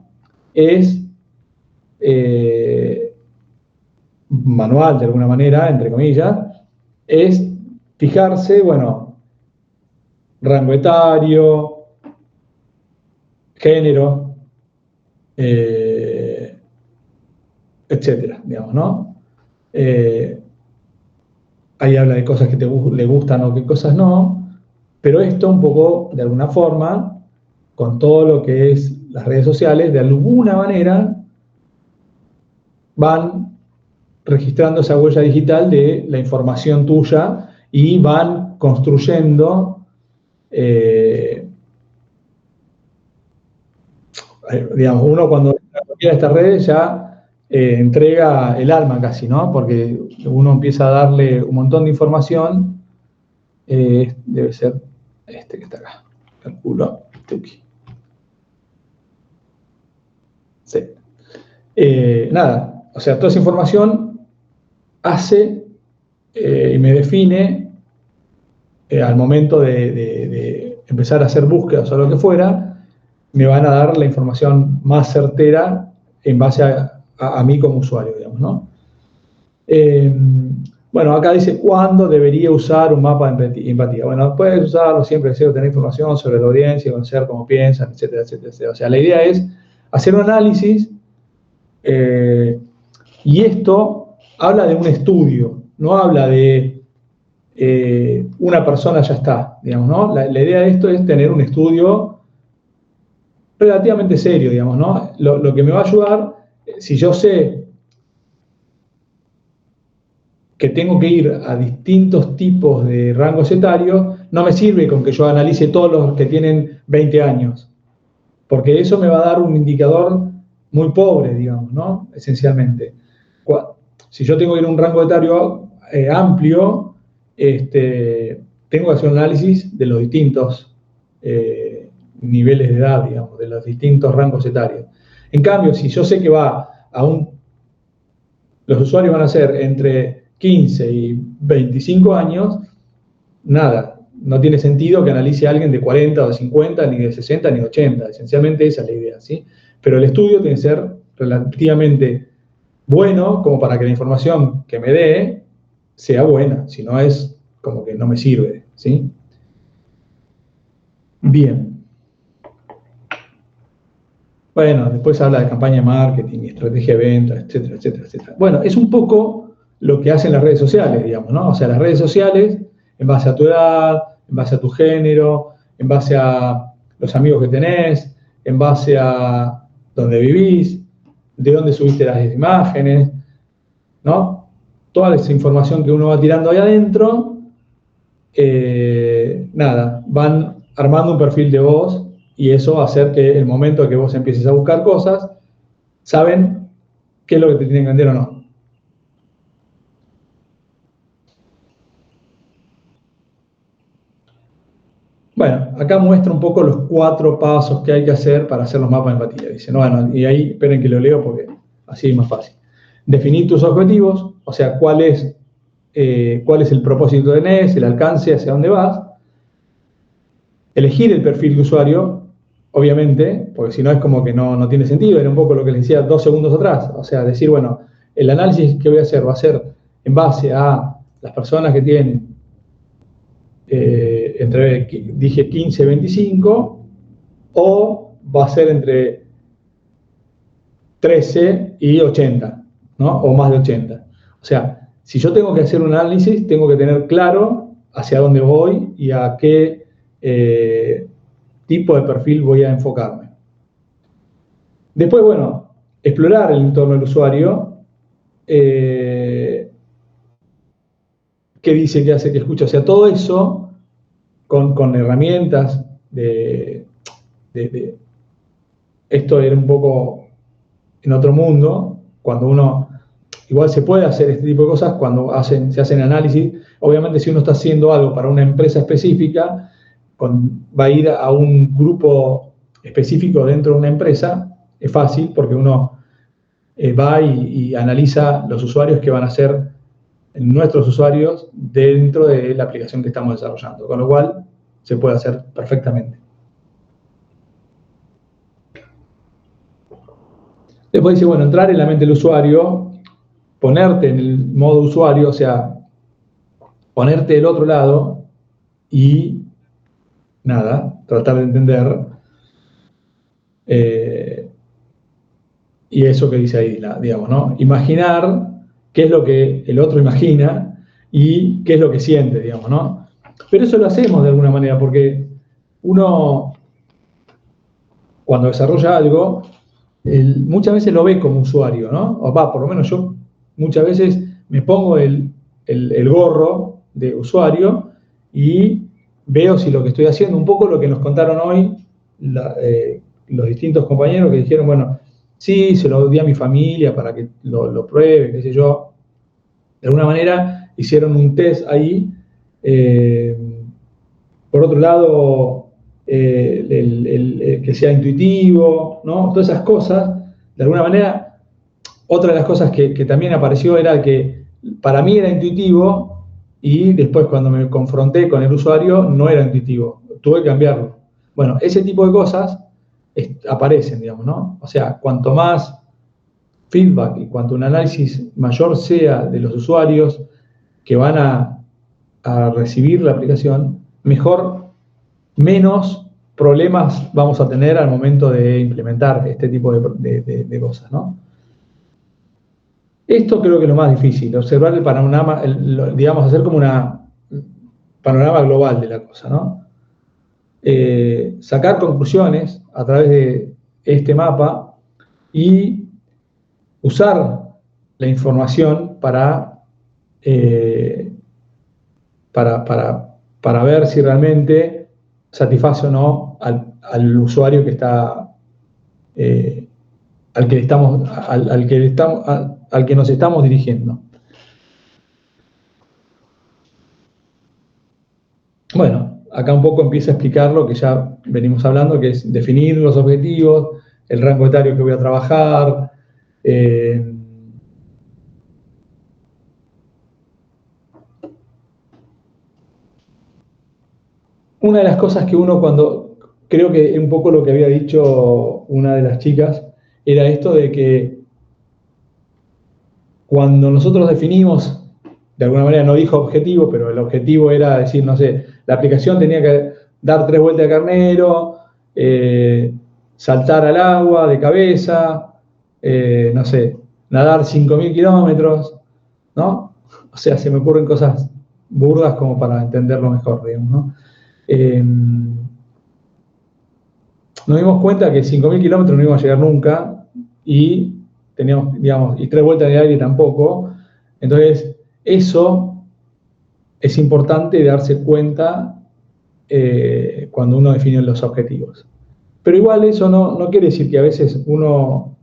es manual de alguna manera, entre comillas, es fijarse, bueno, rango etario, género, etcétera, digamos, ¿no? Ahí habla de cosas que le gustan o qué cosas no, pero esto un poco, de alguna forma, con todo lo que es las redes sociales, de alguna manera van registrando esa huella digital de la información tuya y van construyendo digamos, uno cuando entra a cualquiera de estas redes ya entrega el alma casi, ¿no? Porque uno empieza a darle un montón de información, debe ser este que está acá, calculo, Tuki. Sí. Nada, o sea, toda esa información hace y me define al momento de empezar a hacer búsquedas o lo que fuera, me van a dar la información más certera en base a mí como usuario, digamos, ¿no? Bueno, acá dice cuándo debería usar un mapa de empatía. Bueno, puedes usarlo siempre que sea tener información sobre la audiencia, conocer cómo piensan, etcétera, etcétera, etcétera. O sea, la idea es hacer un análisis y esto habla de un estudio, no habla de una persona ya está, digamos, ¿no? La idea de esto es tener un estudio relativamente serio, digamos, ¿no? Lo que me va a ayudar, si yo sé que tengo que ir a distintos tipos de rangos etarios, no me sirve con que yo analice todos los que tienen 20 años, porque eso me va a dar un indicador muy pobre, digamos, ¿no? Esencialmente. Si yo tengo que ir a un rango etario amplio, tengo que hacer un análisis de los distintos niveles de edad, digamos, de los distintos rangos etarios. En cambio, si yo sé que los usuarios van a ser entre 15 y 25 años, nada, no tiene sentido que analice a alguien de 40 o de 50, ni de 60, ni de 80. Esencialmente esa es la idea, ¿sí? Pero el estudio tiene que ser relativamente bueno como para que la información que me dé sea buena, si no es como que no me sirve, ¿sí? Bien. Bueno, después habla de campaña de marketing, estrategia de ventas, etcétera, etcétera, etcétera. Bueno, es un poco lo que hacen las redes sociales, digamos, ¿no? O sea, las redes sociales, en base a tu edad, en base a tu género, en base a los amigos que tenés, en base a dónde vivís, de dónde subiste las imágenes, ¿no? Toda esa información que uno va tirando ahí adentro, nada, van armando un perfil de vos y eso va a hacer que el momento que vos empieces a buscar cosas, saben qué es lo que te tienen que vender o no. Bueno, acá muestra un poco los 4 pasos que hay que hacer para hacer los mapas de empatía. Dice, no, bueno, y ahí esperen que lo leo porque así es más fácil. Definir tus objetivos, o sea, cuál es el propósito de NES, el alcance, hacia dónde vas. Elegir el perfil de usuario, obviamente, porque si no es como que no tiene sentido, era un poco lo que les decía 2 segundos atrás. O sea, decir, bueno, el análisis que voy a hacer va a ser en base a las personas que tienen dije 15 y 25, o va a ser entre 13 y 80, ¿no? O más de 80. O sea, si yo tengo que hacer un análisis, tengo que tener claro hacia dónde voy y a qué tipo de perfil voy a enfocarme. Después, bueno, explorar el entorno del usuario. ¿Qué dice, qué hace, qué escucha? O sea, todo eso con herramientas esto era un poco en otro mundo, cuando uno, igual se puede hacer este tipo de cosas cuando se hacen análisis. Obviamente si uno está haciendo algo para una empresa específica, va a ir a un grupo específico dentro de una empresa, es fácil porque uno va y analiza los usuarios que van a ser nuestros usuarios dentro de la aplicación que estamos desarrollando, con lo cual se puede hacer perfectamente. Después dice, bueno, entrar en la mente del usuario, ponerte en el modo usuario, o sea, ponerte del otro lado y, nada, tratar de entender y eso que dice ahí, digamos, ¿no? Imaginar qué es lo que el otro imagina y qué es lo que siente, digamos, ¿no? Pero eso lo hacemos de alguna manera, porque uno, cuando desarrolla algo, muchas veces lo ve como usuario, ¿no? O por lo menos yo muchas veces me pongo el gorro de usuario y veo si lo que estoy haciendo, un poco lo que nos contaron hoy los distintos compañeros que dijeron, bueno, sí, se lo di a mi familia para que lo pruebe, qué sé yo. De alguna manera hicieron un test ahí. Por otro lado, que sea intuitivo, ¿no? Todas esas cosas, de alguna manera, otra de las cosas que también apareció era que para mí era intuitivo y después cuando me confronté con el usuario no era intuitivo, tuve que cambiarlo. Bueno, ese tipo de cosas aparecen, digamos, ¿no? O sea, cuanto más feedback y cuanto un análisis mayor sea de los usuarios que van a recibir la aplicación, menos problemas vamos a tener al momento de implementar este tipo de cosas, ¿no? Esto creo que es lo más difícil, observar el panorama, digamos, hacer como una panorama global de la cosa, ¿no? Sacar conclusiones a través de este mapa y usar la información para ver si realmente satisface o no al usuario que está al que nos estamos dirigiendo. Bueno, acá un poco empieza a explicar lo que ya venimos hablando, que es definir los objetivos, el rango etario que voy a trabajar, una de las cosas que creo que un poco lo que había dicho una de las chicas, era esto de que cuando nosotros definimos, de alguna manera no dijo objetivo, pero el objetivo era decir, no sé, la aplicación tenía que dar 3 vueltas de carnero, saltar al agua de cabeza, no sé, nadar 5.000 kilómetros, ¿no? O sea, se me ocurren cosas burdas como para entenderlo mejor, digamos, ¿no? Nos dimos cuenta que 5.000 kilómetros no íbamos a llegar nunca y teníamos, digamos, y 3 vueltas de aire tampoco. Entonces, eso es importante darse cuenta cuando uno define los objetivos. Pero igual eso no quiere decir que a veces uno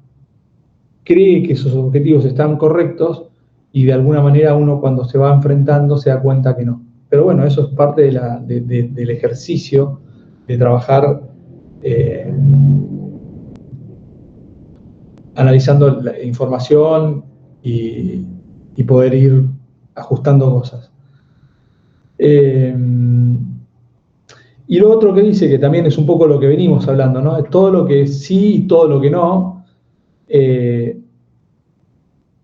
cree que esos objetivos están correctos y de alguna manera uno cuando se va enfrentando se da cuenta que no. Pero bueno, eso es parte del ejercicio de trabajar analizando la información y poder ir ajustando cosas. Y lo otro que dice, que también es un poco lo que venimos hablando, ¿no? Todo lo que sí y todo lo que no,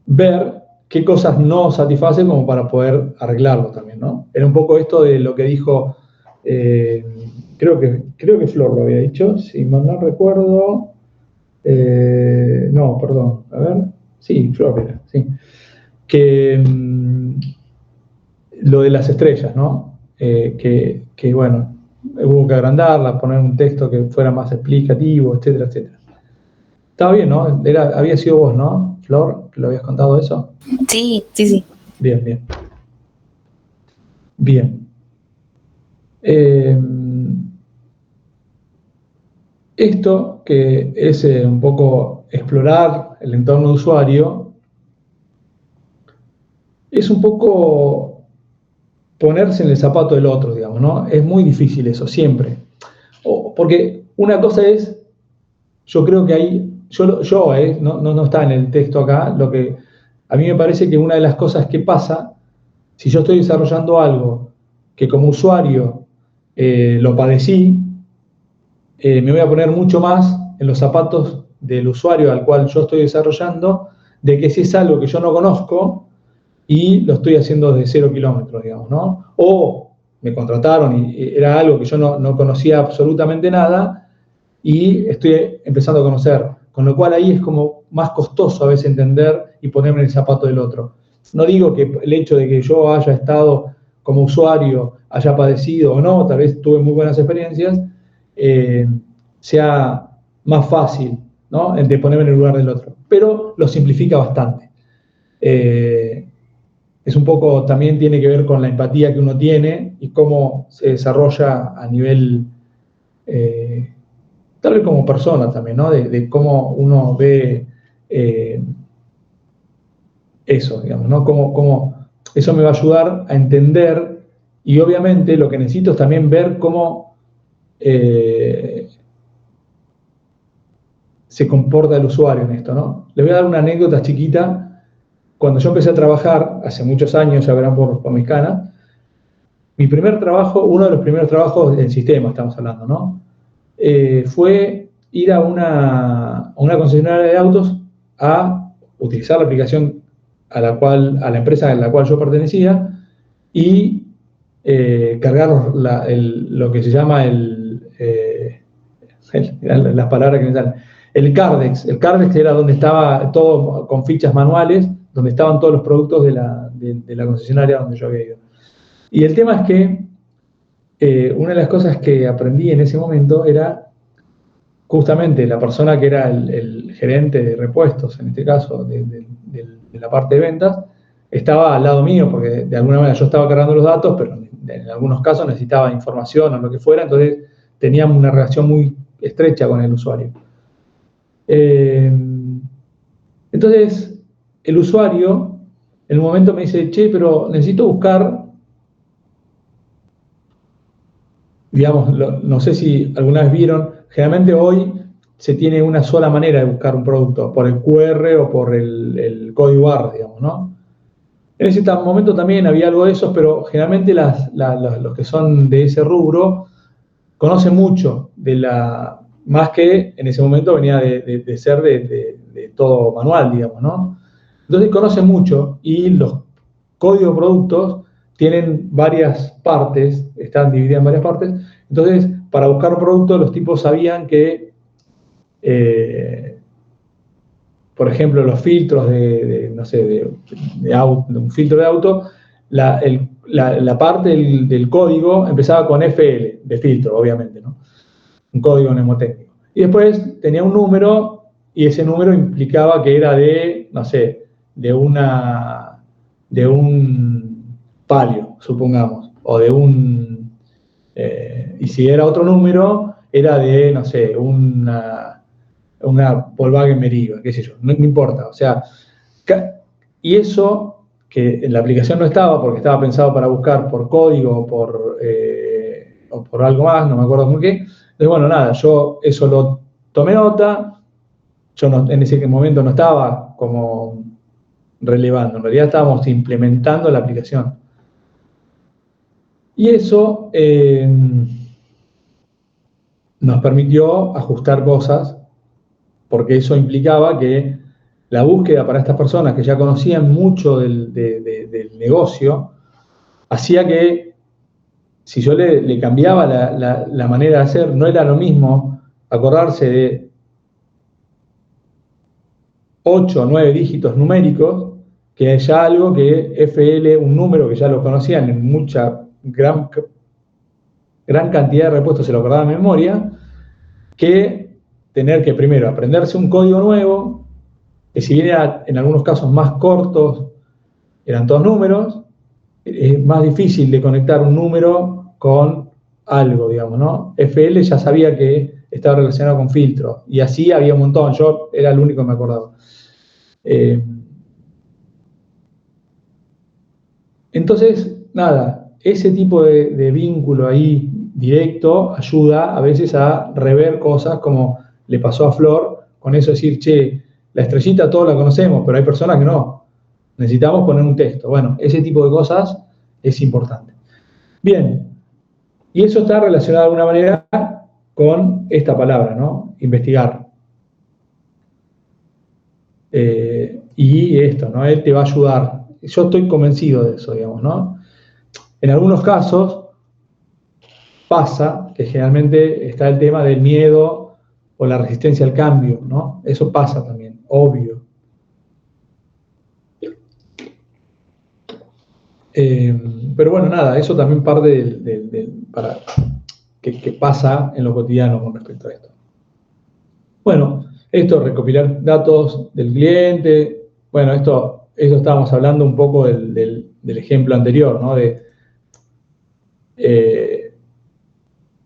ver qué cosas no satisfacen como para poder arreglarlo también, ¿no? Era un poco esto de lo que dijo, creo que Flor lo había dicho, si mal no recuerdo, no, perdón, a ver, sí, Flor era, sí, que lo de las estrellas, ¿no? Que bueno, hubo que agrandarla, poner un texto que fuera más explicativo, etcétera, etcétera. Estaba bien, ¿no? Había sido vos, ¿no, Flor, que lo habías contado eso? Sí. Bien. Esto que es un poco explorar el entorno de usuario, es un poco ponerse en el zapato del otro, digamos, ¿no? Es muy difícil eso, siempre. Porque una cosa es, yo creo que ahí, no está en el texto acá, lo que a mí me parece que una de las cosas que pasa, si yo estoy desarrollando algo que como usuario lo padecí, me voy a poner mucho más en los zapatos del usuario al cual yo estoy desarrollando, de que si es algo que yo no conozco y lo estoy haciendo desde 0 kilómetros, digamos, ¿no? O me contrataron y era algo que yo no conocía absolutamente nada y estoy empezando a conocer, con lo cual ahí es como más costoso a veces entender y ponerme en el zapato del otro. No digo que el hecho de que yo haya estado como usuario, haya padecido o no, tal vez tuve muy buenas experiencias, sea más fácil, ¿no?, de ponerme en el lugar del otro, pero lo simplifica bastante. Es un poco, también tiene que ver con la empatía que uno tiene y cómo se desarrolla a nivel, tal vez como persona también, ¿no?, de cómo uno ve eso, digamos, ¿no? Cómo eso me va a ayudar a entender, y obviamente lo que necesito es también ver cómo se comporta el usuario en esto, ¿no? Les voy a dar una anécdota chiquita. Cuando yo empecé a trabajar, hace muchos años, ya verán por mis canas, mi primer trabajo, uno de los primeros trabajos en sistema, estamos hablando, ¿no? Fue ir a una concesionaria de autos a utilizar la aplicación a la empresa a la cual yo pertenecía y cargar lo que se llama las palabras que me salen, El Cardex era donde estaba todo con fichas manuales, donde estaban todos los productos de la concesionaria donde yo había ido. Y el tema es que una de las cosas que aprendí en ese momento era justamente la persona que era el gerente de repuestos, en este caso, de la parte de ventas, estaba al lado mío, porque de alguna manera yo estaba cargando los datos, pero en algunos casos necesitaba información o lo que fuera, entonces teníamos una relación muy estrecha con el usuario. Entonces, el usuario en un momento me dice, che, pero necesito buscar, digamos, no sé si alguna vez vieron, generalmente hoy se tiene una sola manera de buscar un producto, por el QR o por el código barra, digamos, ¿no? En ese momento también había algo de eso, pero generalmente los que son de ese rubro conocen mucho más que en ese momento venía de ser de todo manual, digamos, ¿no? Entonces conocen mucho y los códigos de productos tienen varias partes, están divididos en varias partes. Entonces, para buscar un producto, los tipos sabían que, por ejemplo, los filtros no sé, de un filtro de auto, la parte del código empezaba con FL, de filtro, obviamente, ¿no? Un código mnemotécnico. Y después tenía un número, y ese número implicaba que era no sé, de un palio, supongamos, o y si era otro número, era de, no sé, una Volkswagen Meriva, qué sé yo, no importa, o sea, y eso que en la aplicación no estaba, porque estaba pensado para buscar por código o por algo más, no me acuerdo por qué. Entonces, bueno, nada, yo eso lo tomé nota, yo en ese momento no estaba como relevando, en realidad estábamos implementando la aplicación. Y eso nos permitió ajustar cosas, porque eso implicaba que la búsqueda para estas personas que ya conocían mucho del negocio, hacía que si yo le cambiaba la manera de hacer, no era lo mismo acordarse de 8 o 9 dígitos numéricos, que ya algo que FL, un número que ya lo conocían en mucha, gran cantidad de repuestos, se lo acordaban de memoria, que tener que primero aprenderse un código nuevo, que si bien era en algunos casos más cortos, eran todos números, es más difícil de conectar un número con algo, digamos, ¿no? FL ya sabía que estaba relacionado con filtros, y así había un montón, yo era el único que me acordaba. Entonces, nada, ese tipo de vínculo ahí directo ayuda a veces a rever cosas como le pasó a Flor, con eso decir, che, la estrellita todos la conocemos, pero hay personas que no. Necesitamos poner un texto. Bueno, ese tipo de cosas es importante. Bien, y eso está relacionado de alguna manera con esta palabra, ¿no? Investigar. Y esto, ¿no? Él te va a ayudar. Yo estoy convencido de eso, digamos, ¿no? En algunos casos pasa que generalmente está el tema del miedo o la resistencia al cambio, ¿no? Eso pasa también, obvio. Pero bueno, nada, eso también parte que pasa en lo cotidiano con respecto a esto. Bueno, esto, recopilar datos del cliente, bueno, esto estábamos hablando un poco del ejemplo anterior, ¿no? De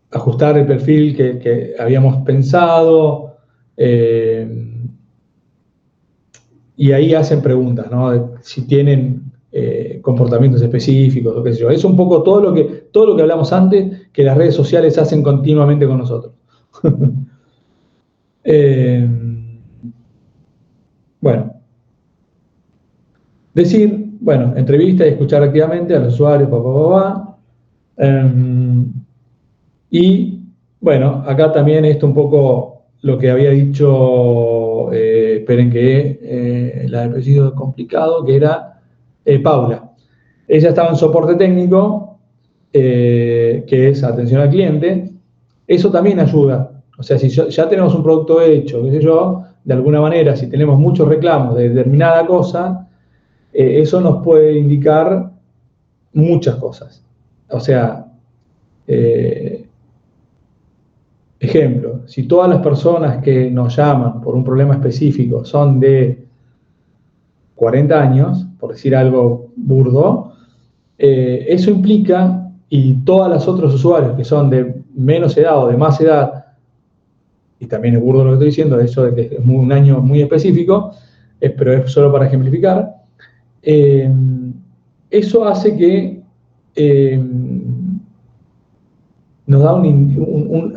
ajustar el perfil que habíamos pensado, y ahí hacen preguntas, ¿no? De si tienen comportamientos específicos, o qué sé yo. Es un poco todo lo que hablamos antes, que las redes sociales hacen continuamente con nosotros. Bueno. Decir, bueno, entrevista y escuchar activamente a los usuarios, y, bueno, acá también esto un poco lo que había dicho, esperen que la del apellido complicado, que era Paula. Ella estaba en soporte técnico, que es atención al cliente. Eso también ayuda O sea, si ya tenemos un producto hecho, qué sé yo, de alguna manera, si tenemos muchos reclamos de determinada cosa, eso nos puede indicar muchas cosas. O sea, ejemplo, si todas las personas que nos llaman por un problema específico son de 40 años, por decir algo burdo, eso implica, y todos los otros usuarios que son de menos edad o de más edad, y también es burdo lo que estoy diciendo, eso de que es un año muy específico, pero es solo para ejemplificar, eso hace que nos da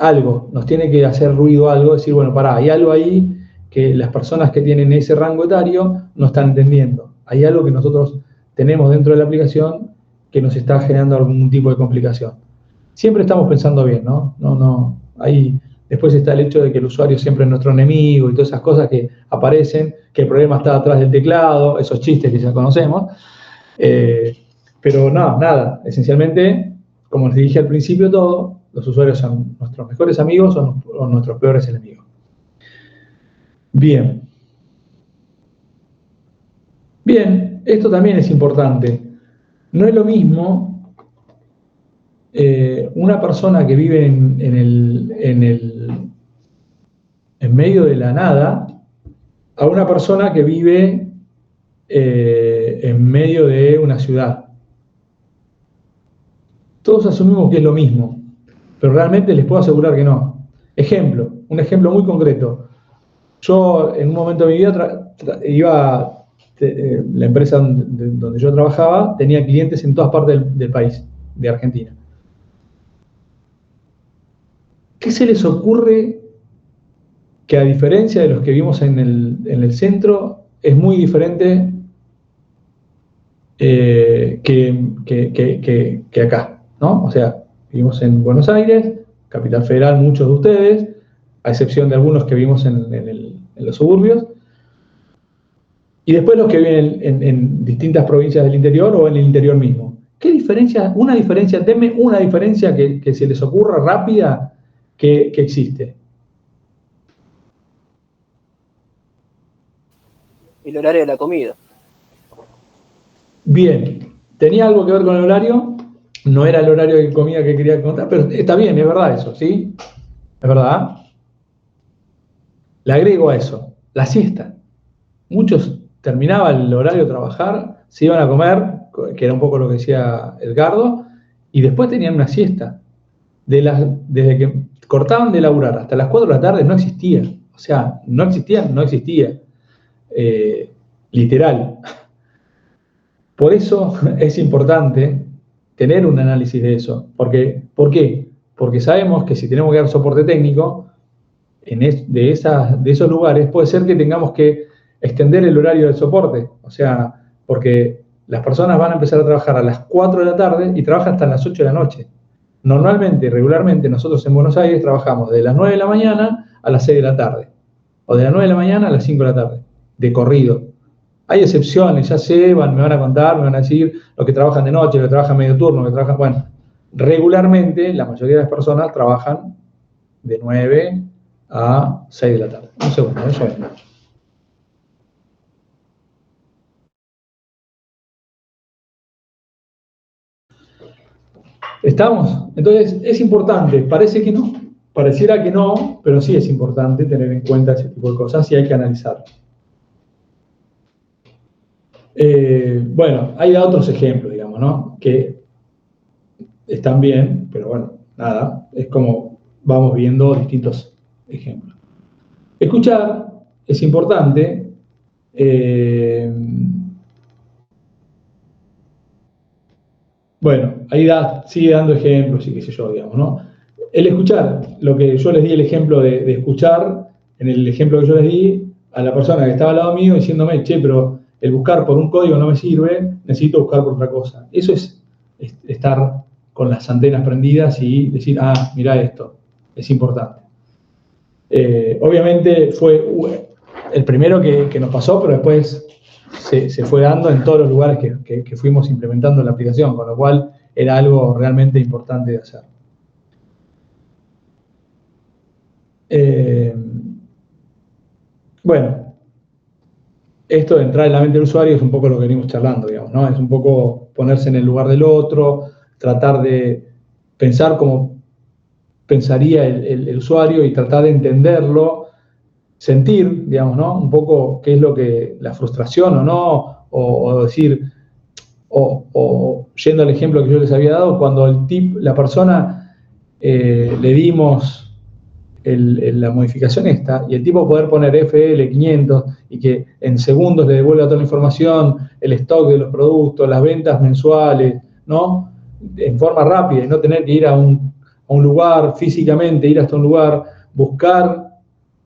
algo, nos tiene que hacer ruido algo, decir, bueno, pará, hay algo ahí que las personas que tienen ese rango etario no están entendiendo. Hay algo que nosotros tenemos dentro de la aplicación que nos está generando algún tipo de complicación. Siempre estamos pensando bien, ¿no? Ahí después está el hecho de que el usuario siempre es nuestro enemigo y todas esas cosas que aparecen, que el problema está atrás del teclado, esos chistes que ya conocemos. Pero no, nada, esencialmente, como les dije al principio todo, los usuarios son nuestros mejores amigos o nuestros peores enemigos. Bien. Bien, esto también es importante. No es lo mismo una persona que vive en medio de la nada a una persona que vive en medio de una ciudad. Todos asumimos que es lo mismo, pero realmente les puedo asegurar que no. Un ejemplo muy concreto. Yo en un momento de mi vida la empresa donde yo trabajaba tenía clientes en todas partes del país, de Argentina. ¿Qué se les ocurre que, a diferencia de los que vimos en el centro, es muy diferente que acá, ¿no? O sea, vivimos en Buenos Aires, capital federal, muchos de ustedes, a excepción de algunos que vivimos en los suburbios, y después los que viven en distintas provincias del interior o en el interior mismo. ¿Qué diferencia? Denme una diferencia que se les ocurra rápida que existe. El horario de la comida. Bien, ¿tenía algo que ver con el horario? No era el horario de comida que quería contar, pero está bien, es verdad eso, ¿sí? Es verdad. Le agrego a eso, la siesta. Muchos terminaban el horario de trabajar, se iban a comer, que era un poco lo que decía Edgardo, y después tenían una siesta. Desde que cortaban de laburar hasta las 4 de la tarde no existía. O sea, no existía. Literal. Por eso es importante tener un análisis de eso. ¿Por qué? Porque sabemos que si tenemos que dar soporte técnico de esos lugares, puede ser que tengamos que extender el horario del soporte. O sea, porque las personas van a empezar a trabajar a las 4 de la tarde y trabajan hasta las 8 de la noche. Normalmente, regularmente, nosotros en Buenos Aires trabajamos de las 9 de la mañana a las 6 de la tarde. O de las 9 de la mañana a las 5 de la tarde. De corrido. Hay excepciones, ya sé, me van a contar, me van a decir los que trabajan de noche, los que trabajan medio turno, los que trabajan... Bueno, regularmente la mayoría de las personas trabajan de 9 a 6 de la tarde. Un segundo, eso es. ¿Estamos? Entonces, es importante, pareciera que no, pero sí es importante tener en cuenta ese tipo de cosas y hay que analizarlo. Bueno, hay otros ejemplos, digamos, ¿no? Que están bien, pero bueno, nada, es como vamos viendo distintos ejemplos. Escuchar es importante. Bueno, ahí sigue dando ejemplos y qué sé yo, digamos, ¿no? El escuchar, lo que yo les di el ejemplo de escuchar, en el ejemplo que yo les di, a la persona que estaba al lado mío diciéndome, che, pero el buscar por un código no me sirve, necesito buscar por otra cosa. Eso es estar con las antenas prendidas y decir, mirá esto, es importante. Obviamente fue el primero que nos pasó, pero después se fue dando en todos los lugares que fuimos implementando la aplicación, con lo cual era algo realmente importante de hacer. Bueno, esto de entrar en la mente del usuario es un poco lo que venimos charlando, digamos, ¿no? Es un poco ponerse en el lugar del otro, tratar de pensar como pensaría el usuario y tratar de entenderlo, sentir, digamos, ¿no? Un poco qué es lo que, la frustración o no, o decir, o yendo al ejemplo que yo les había dado, cuando la persona le dimos la modificación esta, y el tipo poder poner FL500 y que en segundos le devuelva toda la información, el stock de los productos, las ventas mensuales, ¿no? En forma rápida y no tener que ir a un lugar físicamente, ir hasta un lugar, buscar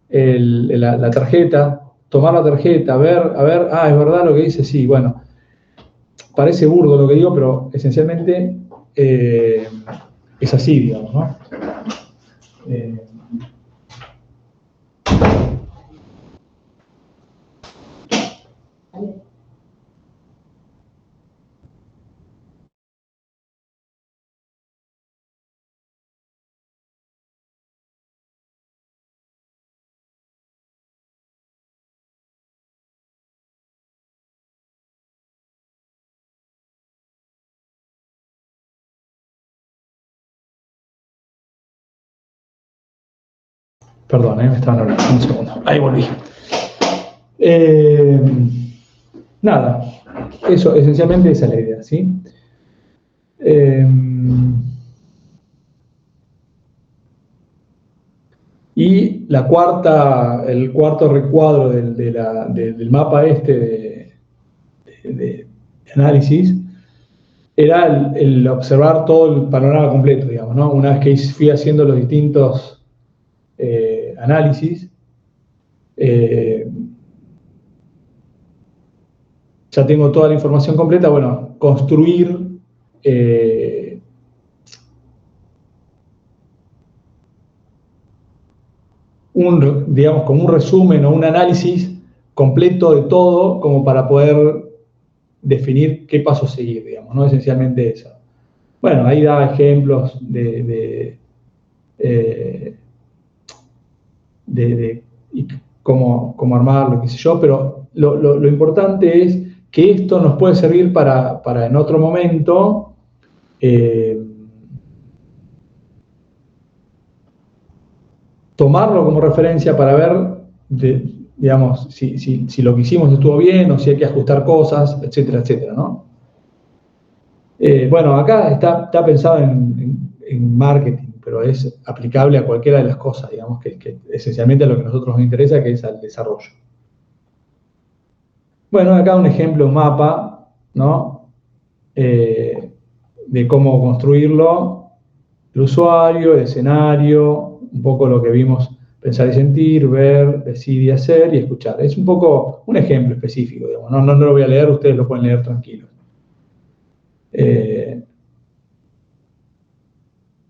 la tarjeta, tomar la tarjeta, ver, es verdad lo que dice, sí, bueno, parece burdo lo que digo, pero esencialmente es así, digamos, ¿no? Perdón, me estaban hablando. Un segundo. Ahí volví. Nada. Eso, esencialmente esa es la idea, ¿sí? Y el cuarto recuadro del mapa de análisis era el observar todo el panorama completo, digamos, ¿no? Una vez que fui haciendo los distintos análisis, ya tengo toda la información completa, bueno, construir digamos, como un resumen o un análisis completo de todo, como para poder definir qué paso seguir, digamos, ¿no? Esencialmente eso. Bueno, ahí da ejemplos de cómo armarlo, qué sé yo, pero lo importante es que esto nos puede servir para en otro momento tomarlo como referencia para ver, digamos, si lo que hicimos estuvo bien o si hay que ajustar cosas, etcétera, etcétera, ¿no? Bueno, acá está pensado en marketing, pero es aplicable a cualquiera de las cosas, digamos, que esencialmente a lo que a nosotros nos interesa, que es al desarrollo. Bueno, acá un ejemplo, un mapa, ¿no? De cómo construirlo, el usuario, el escenario, un poco lo que vimos, pensar y sentir, ver, decir y hacer y escuchar. Es un poco un ejemplo específico, digamos. No lo voy a leer, ustedes lo pueden leer tranquilos.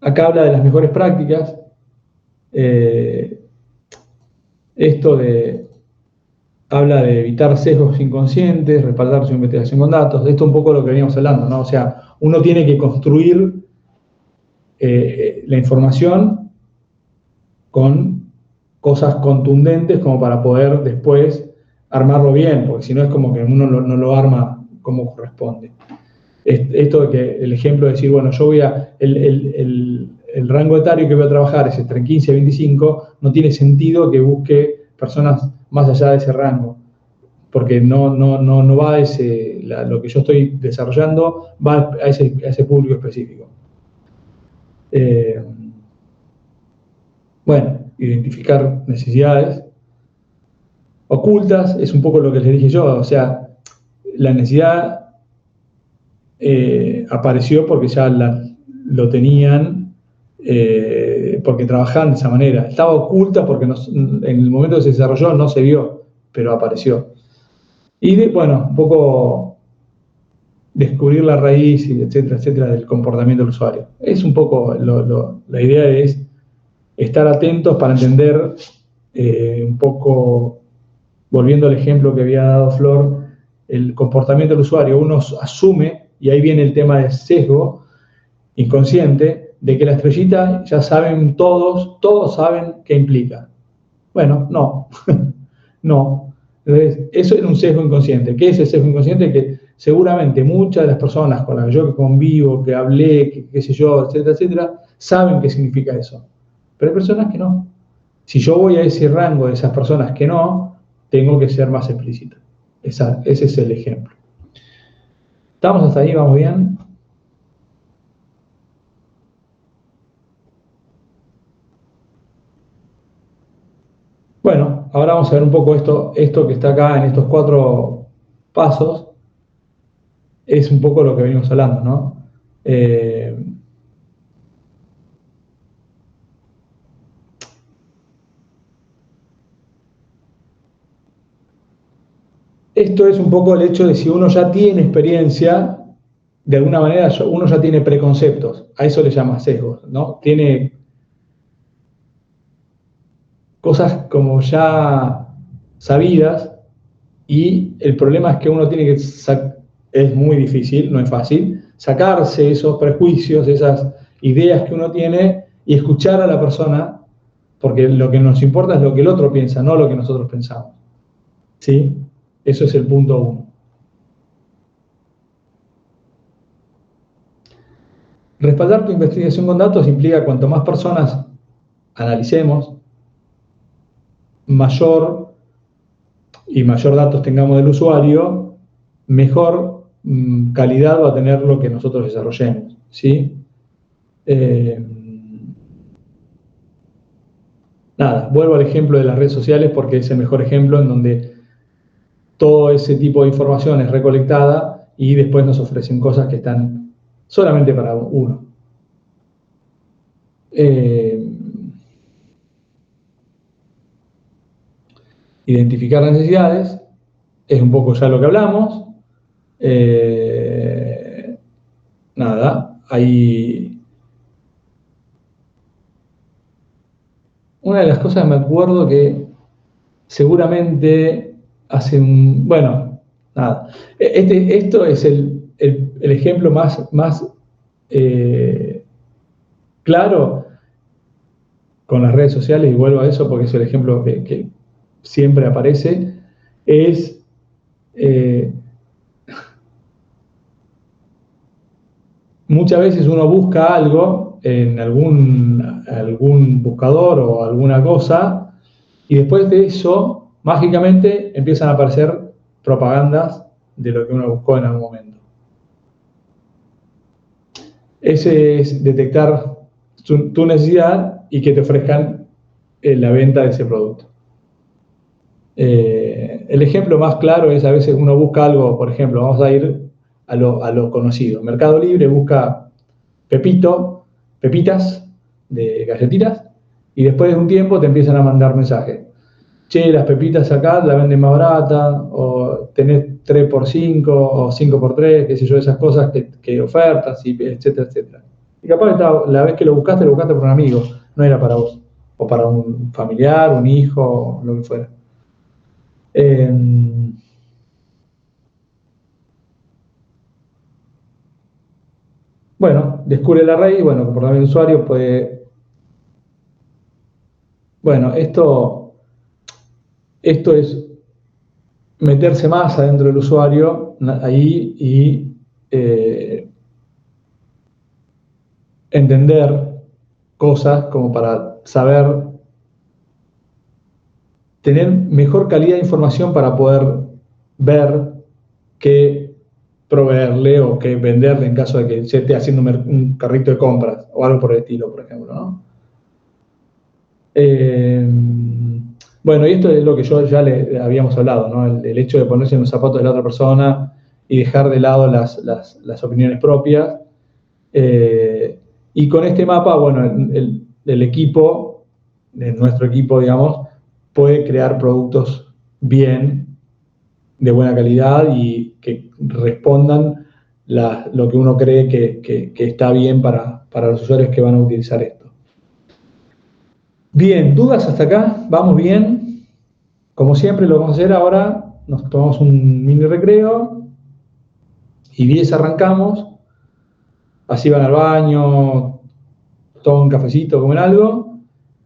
Acá habla de las mejores prácticas. Habla de evitar sesgos inconscientes, respaldar su investigación con datos. Esto es un poco lo que veníamos hablando, ¿no? O sea, uno tiene que construir la información con cosas contundentes como para poder después armarlo bien, porque si no es como que uno no lo arma como corresponde. Esto de que el ejemplo de decir, bueno, yo voy el rango etario que voy a trabajar es entre 15 y 25, no tiene sentido que busque personas más allá de ese rango, porque no va a lo que yo estoy desarrollando va a ese público específico. Bueno, identificar necesidades ocultas es un poco lo que les dije yo, o sea, la necesidad apareció porque ya lo tenían, porque trabajaban de esa manera. Estaba oculta porque en el momento que se desarrolló no se vio, pero apareció. Y bueno, un poco descubrir la raíz, etcétera, etcétera, del comportamiento del usuario. Es un poco, la idea es estar atentos para entender un poco, volviendo al ejemplo que había dado Flor, el comportamiento del usuario. Uno asume, y ahí viene el tema del sesgo inconsciente, de que la estrellita ya saben todos saben qué implica. Bueno, no, no. Entonces, eso es un sesgo inconsciente. ¿Qué es el sesgo inconsciente? Que seguramente muchas de las personas con las que yo convivo, que hablé, que qué sé yo, etcétera, etcétera, saben qué significa eso. Pero hay personas que no. Si yo voy a ese rango de esas personas que no, tengo que ser más explícito. Ese es el ejemplo. ¿Estamos hasta ahí? ¿Vamos bien? Bueno, ahora vamos a ver un poco esto que está acá en estos 4 pasos. Es un poco lo que venimos hablando, ¿no? Esto es un poco el hecho de si uno ya tiene experiencia, de alguna manera uno ya tiene preconceptos, a eso le llama sesgos, ¿no? Tiene cosas como ya sabidas y el problema es que uno tiene que, es muy difícil, no es fácil, sacarse esos prejuicios, esas ideas que uno tiene y escuchar a la persona, porque lo que nos importa es lo que el otro piensa, no lo que nosotros pensamos. ¿Sí? Eso es el punto 1. Respaldar tu investigación con datos implica cuanto más personas analicemos, mayor datos tengamos del usuario, mejor calidad va a tener lo que nosotros desarrollemos, ¿sí? Nada, vuelvo al ejemplo de las redes sociales porque es el mejor ejemplo en donde todo ese tipo de información es recolectada y después nos ofrecen cosas que están solamente para uno. Identificar necesidades es un poco ya lo que hablamos. Nada, hay una de las cosas que me acuerdo que seguramente hace bueno, nada, esto es el ejemplo más claro con las redes sociales, y vuelvo a eso porque es el ejemplo que siempre aparece, es muchas veces uno busca algo en algún buscador o alguna cosa, y después de eso, mágicamente, empiezan a aparecer propagandas de lo que uno buscó en algún momento. Ese es detectar tu necesidad y que te ofrezcan la venta de ese producto. El ejemplo más claro es a veces uno busca algo, por ejemplo, vamos a ir a lo conocido. Mercado Libre busca pepitas de galletitas, y después de un tiempo te empiezan a mandar mensajes. Che, las pepitas acá la venden más barata, o tenés 3x5 o 5x3, qué sé yo, esas cosas que ofertas, y etcétera, etcétera. Y capaz la vez que lo buscaste por un amigo, no era para vos, o para un familiar, un hijo, lo que fuera. Bueno, descubre el array, bueno, comportamiento de usuario puede... Bueno, esto es meterse más adentro del usuario ahí y entender cosas como para saber tener mejor calidad de información para poder ver qué proveerle o qué venderle en caso de que se esté haciendo un carrito de compras o algo por el estilo, por ejemplo, ¿no? Bueno, y esto es lo que yo ya le habíamos hablado, ¿no? El hecho de ponerse en los zapatos de la otra persona y dejar de lado las opiniones propias. Y con este mapa, bueno, el equipo, nuestro equipo, digamos, puede crear productos bien, de buena calidad y que respondan lo que uno cree que está bien para los usuarios que van a utilizar esto. Bien, ¿dudas hasta acá? ¿Vamos bien? Como siempre lo vamos a hacer ahora, nos tomamos un mini recreo y 10 arrancamos, así van al baño, toman un cafecito, comen algo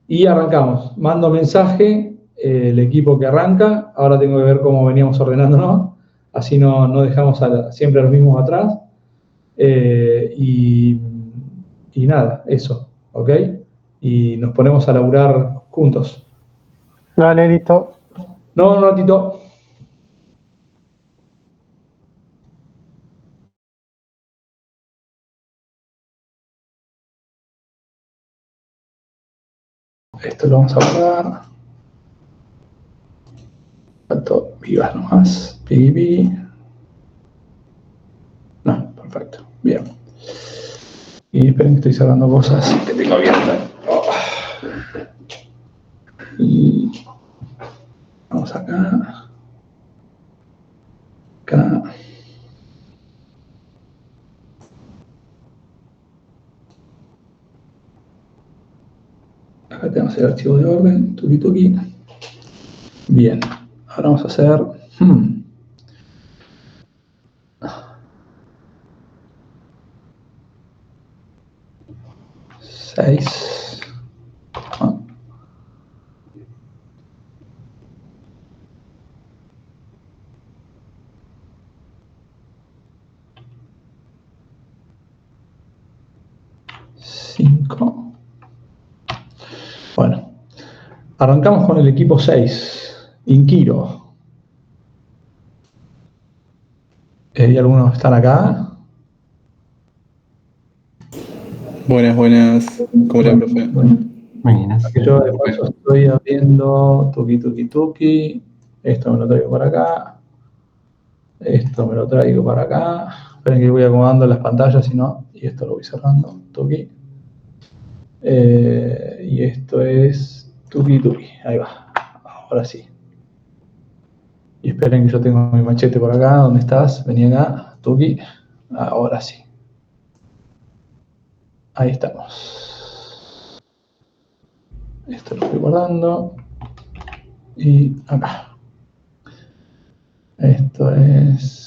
y arrancamos. Mando mensaje, el equipo que arranca, ahora tengo que ver cómo veníamos ordenándonos, así no dejamos siempre a los mismos atrás. Y nada, eso, ¿ok? Y nos ponemos a laburar juntos. Dale, listo. No, un ratito. Esto lo vamos a guardar. Faltó vivas nomás. Pibi. No, perfecto. Bien. Y esperen que estoy cerrando cosas que tengo abiertas. Y vamos acá. Acá. Acá tenemos el archivo de orden. Tuki tuki. Bien. Ahora vamos a hacer. Seis. Cinco. Bueno. Arrancamos con el equipo 6. Inquiro. ¿Y algunos están acá? Buenas. ¿Cómo le va, profe? Buenas. Yo de paso estoy abriendo tuki. Esto me lo traigo para acá. Esto me lo traigo para acá. Esperen que voy acomodando las pantallas, si no. Y esto lo voy cerrando. Tuki. Y esto es tuki. Ahí va. Ahora sí. Y esperen que yo tengo mi machete por acá. ¿Dónde estás? Vení acá. Tuki. Ahora sí. Ahí estamos. Esto lo estoy guardando. Y acá. Esto es...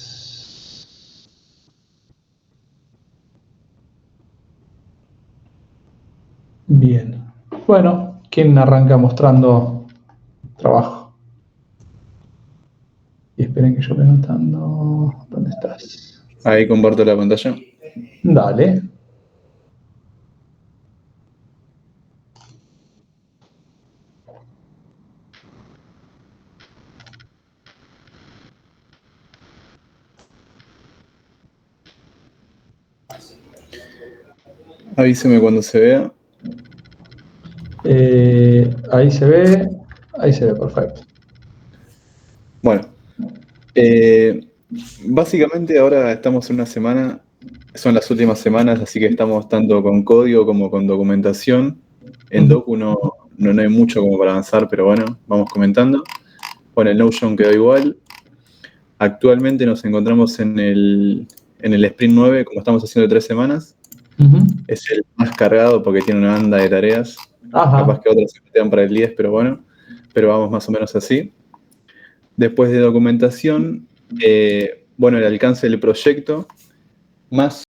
Bien. Bueno, ¿quién arranca mostrando trabajo? Y esperen que yo voy notando... ¿Dónde estás? Ahí comparto la pantalla. Dale. Avíseme cuando se vea. Ahí se ve, perfecto. Bueno, básicamente ahora estamos en una semana, son las últimas semanas, así que estamos tanto con código como con documentación. En Docu no hay mucho como para avanzar, pero bueno, vamos comentando. Bueno, el Notion quedó igual. Actualmente nos encontramos en el Sprint 9, como estamos haciendo de 3 semanas. Es el más cargado porque tiene una banda de tareas. Ajá. Capaz que otras se metían para el 10, pero bueno, pero vamos más o menos así. Después de documentación, bueno, el alcance del proyecto, más